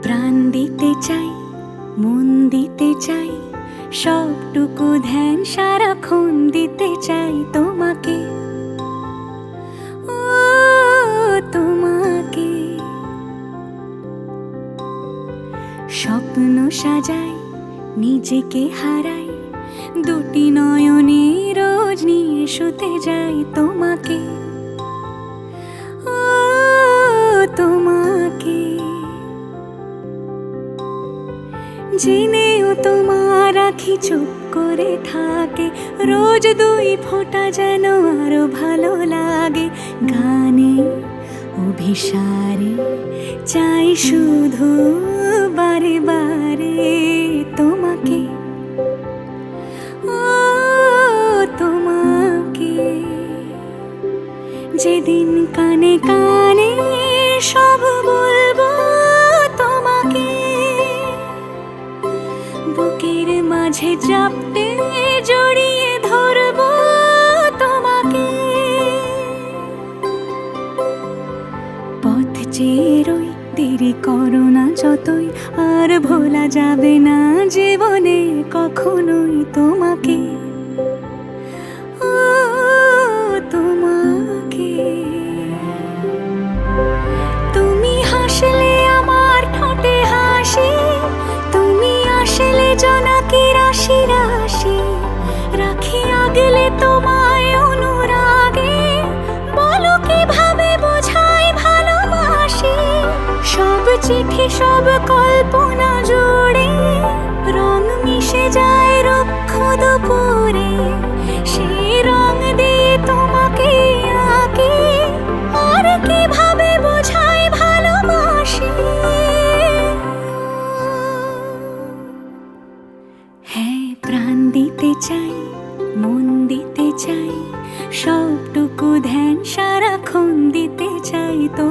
প্রাণ দিতে চাই, মন দিতে চাই, সবটুকু ধ্যান সারাক্ষণ দিতে চাই তোমাকে, ও তোমাকে। স্বপ্ন সাজাই, নিজেকে হারাই, দুটি নয়নে রোজ নিয়ে শুতে যাই তোমাকে, ও তোমাকে। জেনেও তোমার আখি চুপ করে থাকে, রোজ দুই ফোঁটা যেন আরো ভালো লাগে। গানে অভিসারে চাই শুধু বারে বারে তোমাকে, ও তোমাকে। যেদিন কানে কানে সব বলবো তোমাকে, বুকের মাঝে চাপতে জড়িয়ে ধরবো তোমাকে। পথ চেয়ে রই, দেরি করো না যতই, আর ভোলা যাবে না জীবনে কখনোই তোমাকে, ও তোমাকে। তুমি হাসলে আমার ঠোঁটে হাসি, তুমি আসলে জোনাকি রাশি রাশি, রাখি আগলে তোমায় অনুরাগে, বলো কিভাবে বোঝাই ভালোবাসি। সব চিঠি সব কল্পনা জুড়ে রং মিশে যায় রুক্ষ দুপুর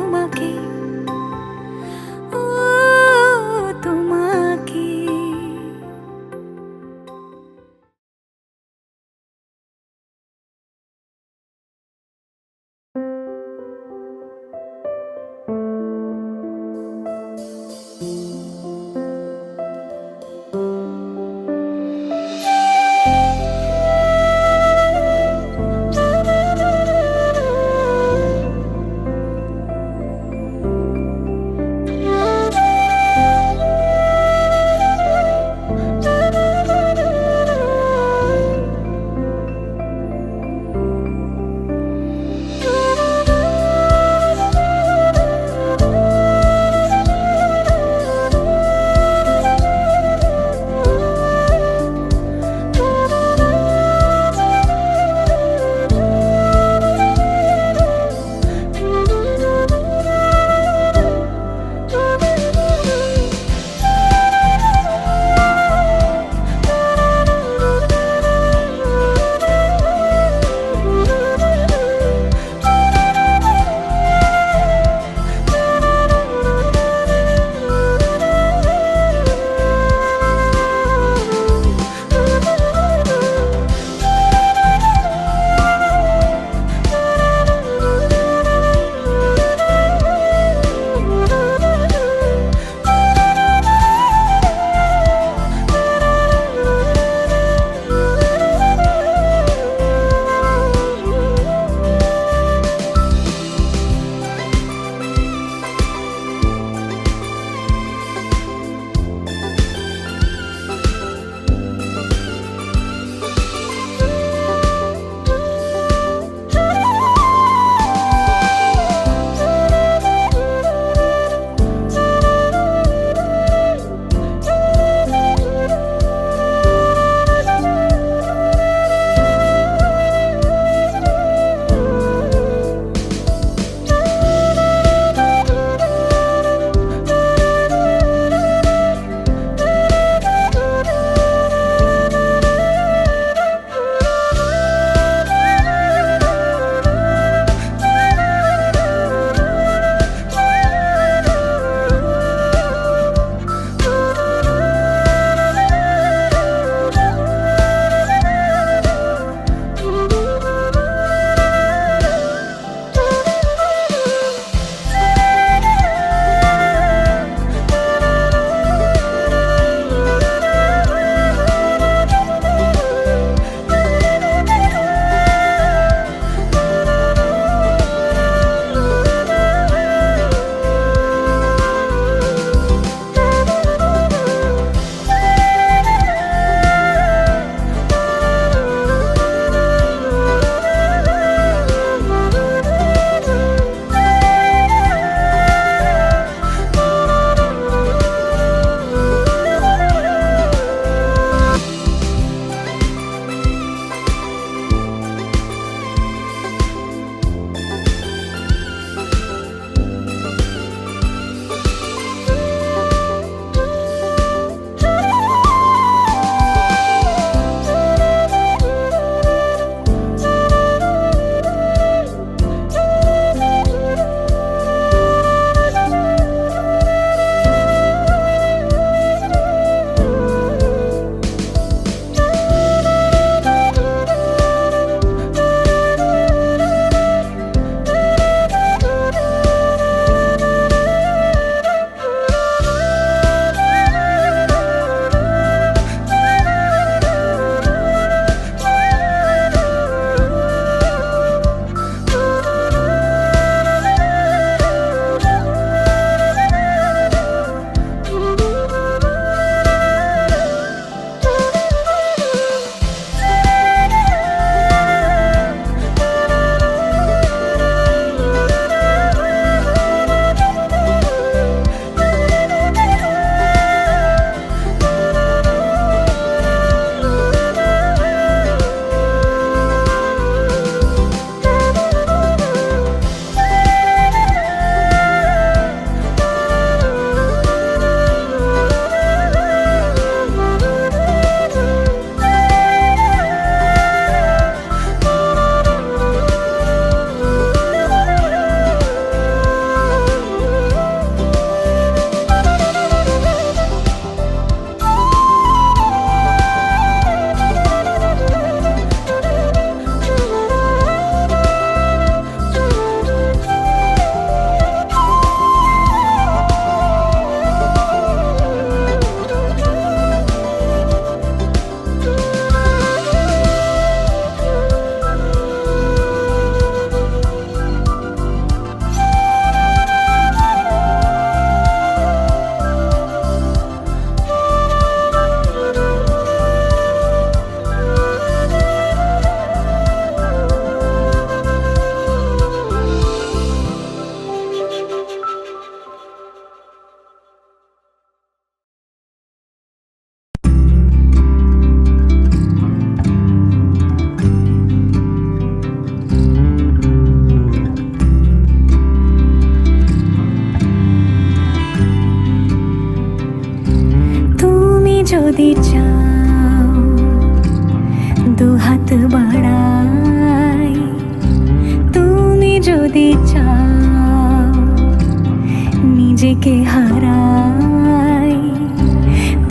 তোমাকে, ও তোমাকে। যদি চাও দুহাত বাড়াই, তুমি যদি চাও নিজেকে হারাই,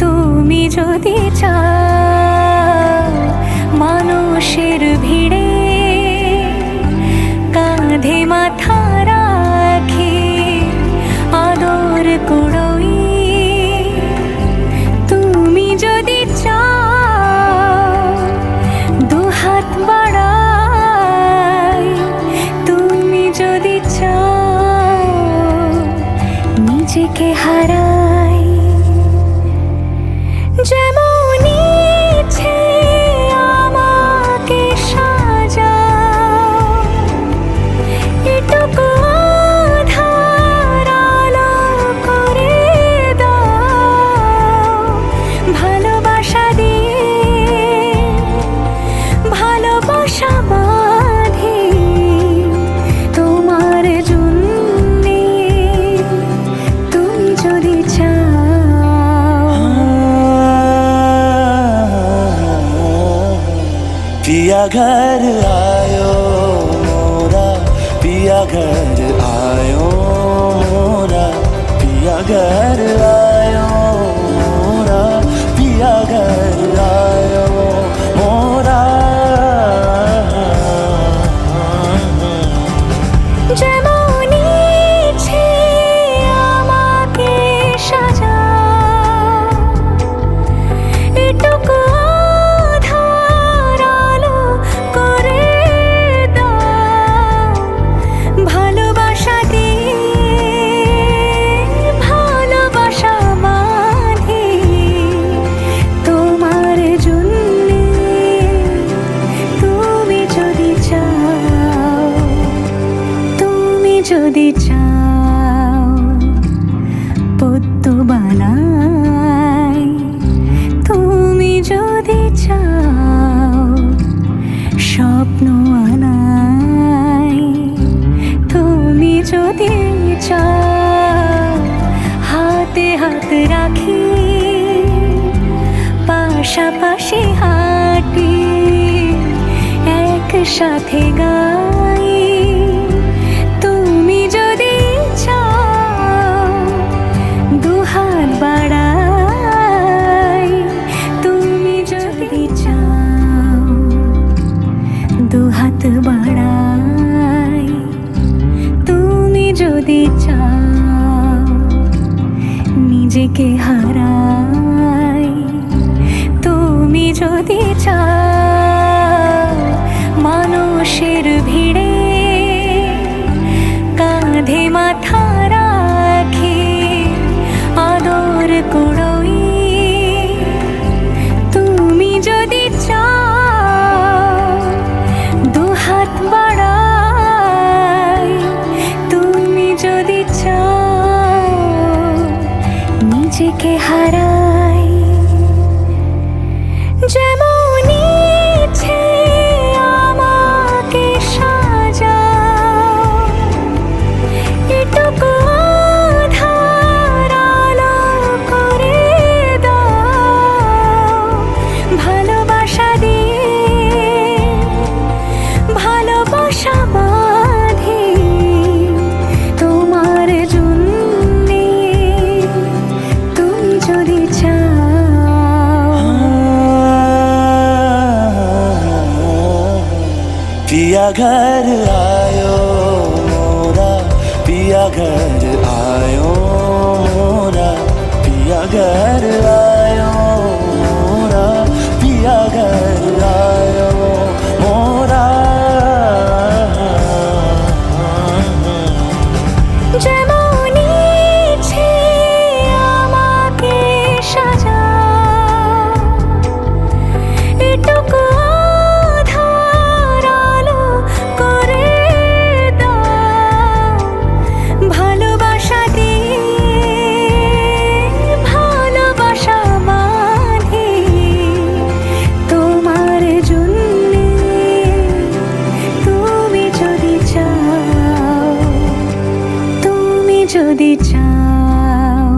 তুমি যদি চাও মানুষের ভিড়ে কাঁধে মাথা রাখি আদর কুড়োই, তুমি যদি চাও দুহাত বাড়াই, তুমি যদি চাও নিজেকে হারাই। যেমন ইচ্ছে আমাকে সাজাও, এটুকু আধার আলো করে দাও, ভালোবাসা দিয়ে ভালোবাসা বাঁধি তোমার জন্যে, তুমি যদি চাও। पिया घर आयो मोरा, पिया घर आयो मोरा, पिया घर आयो मोरा, पिया घर आयो मोरा। যেমন ইচ্ছে আমাকে সাজাও, এটুকু আধার আলো করে দাও, ভালোবাসা দিয়ে ভালোবাসা বাঁধি তোমার জন্যে, তুমি যদি চাও, তুমি যদি চাও পদ্ম বানাই, তুমি যদি চাও স্বপ্ন আনাই, তুমি যদি চাও হাতে হাত রাখি পাশাপাশি হাঁটি একসাথে গাই, তুমি যদি চাও দুহাত বাড়াই, তুমি যদি চাও দুহাত বাড়াই, তুমি যদি চাও নিজেকে হারাই, তুমি যদি চাও মানুষের ভিড়ে কাঁধে মাথা রাখি আদর কুড়োই, তুমি যদি চাও দুহাত বাড়াই, তুমি যদি চাও নিজেকে হারাই। যেমন ইচ্ছে আমাকে সাজাও, এটুকু আধার আলো করে দাও, ভালোবাসা দিয়ে ভালোবাসা বাঁধি তোমার জন্যে, তুমি যদি চাও। पिया घर आयो मोरा, पिया घर आयो मोरा, पिया घर आयो मोरा, पिया घर आयो मोरा। যেমন ইচ্ছে আমাকে সাজাও, এটুকু আধার আলো করে দাও, ভালোবাসা দিয়ে ভালোবাসা বাঁধি তোমার জন্যে, তুমি যদি চাও, তুমি যদি চাও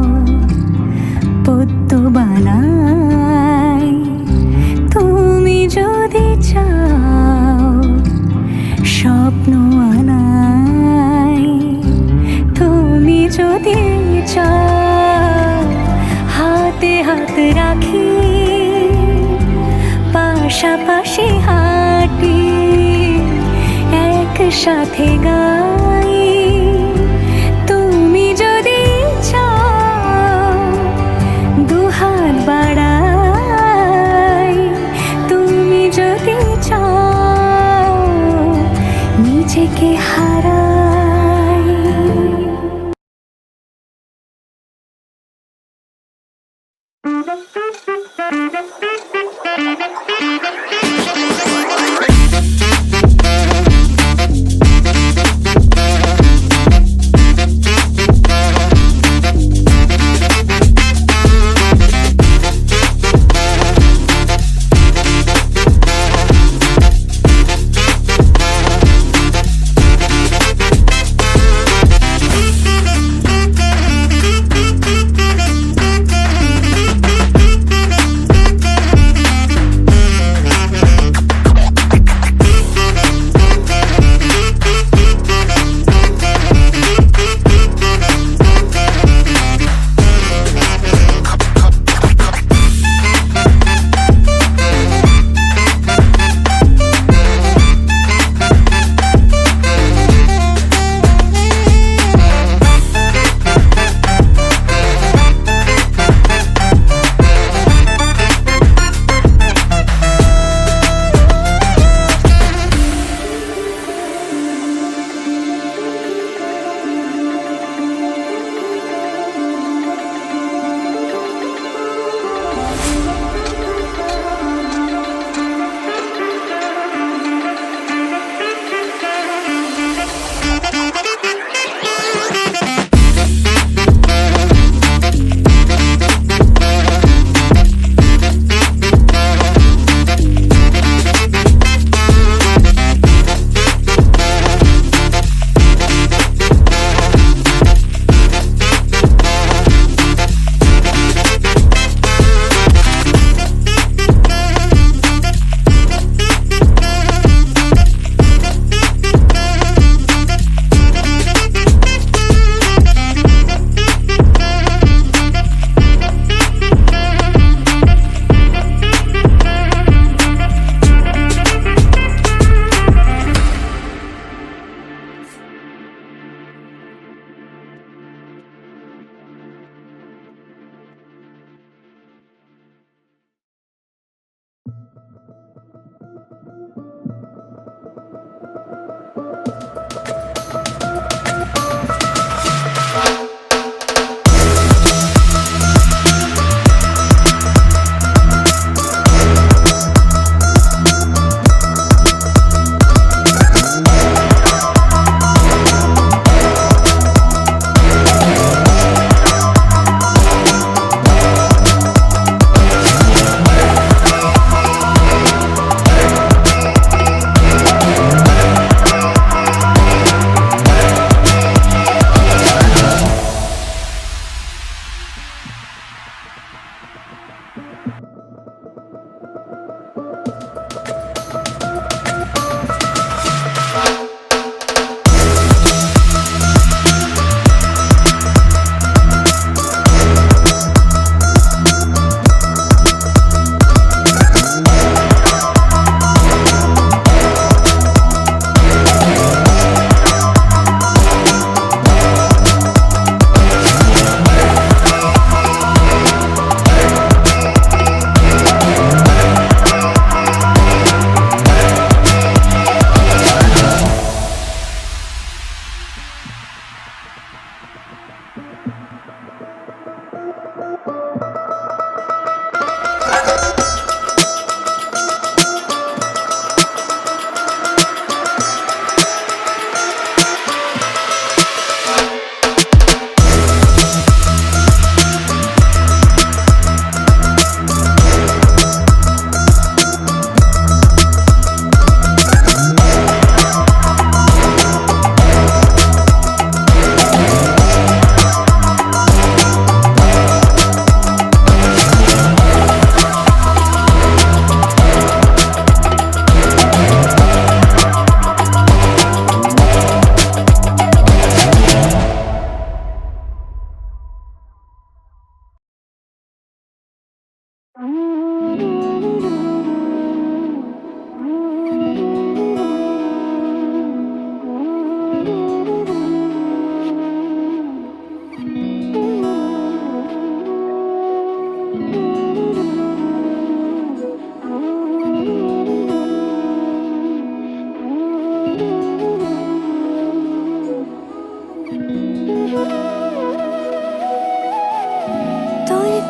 পদ্ম বানাই, রাখি, পাশাপাশি হাঁটি, একসাথে গাই। তুমি যদি চাও দুহাত বাড়াই, তুমি যদি চাও নিজেকে হারাই।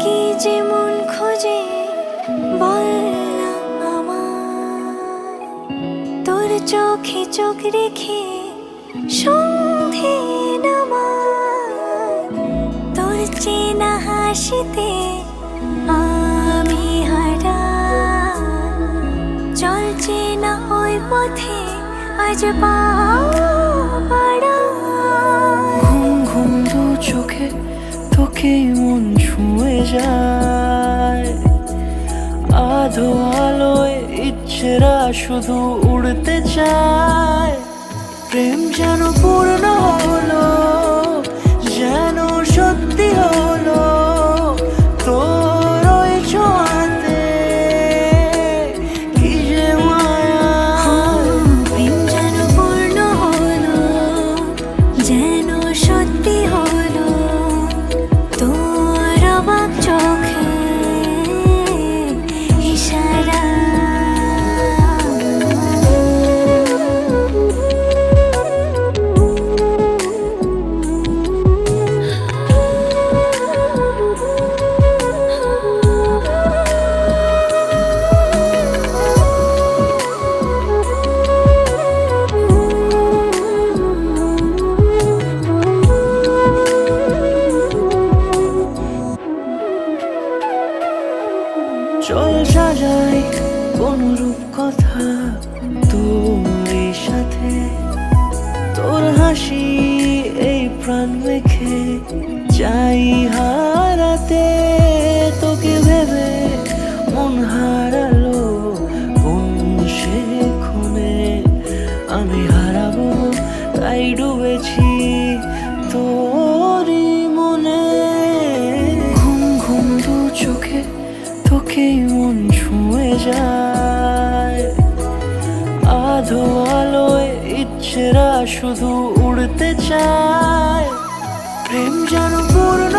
কি যে মন খোঁজে বল না আমায়, তোর চোখে চোখ রেখে সন্ধে নামায়, তোর চেনা হাসিতে আমি হারাই, চল চেনা ওই পথে আজ পা বাড়াই। ঘুম ঘুম দু চোখে তোকেই মন ছুঁয়ে যায়, আধো আলোয় ইচ্ছেরা শুধু উড়তে চায়। প্রেম যেন পূর্ণ হলো, যেন সত্যি হলো, তোর ওই ছোঁয়াতে কি যে মায়া। প্রেম যেন পূর্ণ হলো, যেন সত্যি হলো, তোর অবাক চোখে ইশারা। চল সাজাই কোন রূপ কথা তোর সাথে, তোর হাসি এই প্রাণ মেখে চাই হারাতে। তোকে ভেবে মন হারালো কোন সে ক্ষণে, আমি হারাবো তাই ডুবেছি তোরই মনে। ঘুম ঘুম দু চোখে তোকেই মন ছুঁয়ে যায়, আধো আলোয় ইচ্ছেরা শুধু উড়তে চায়। প্রেম যেন পূর্ণ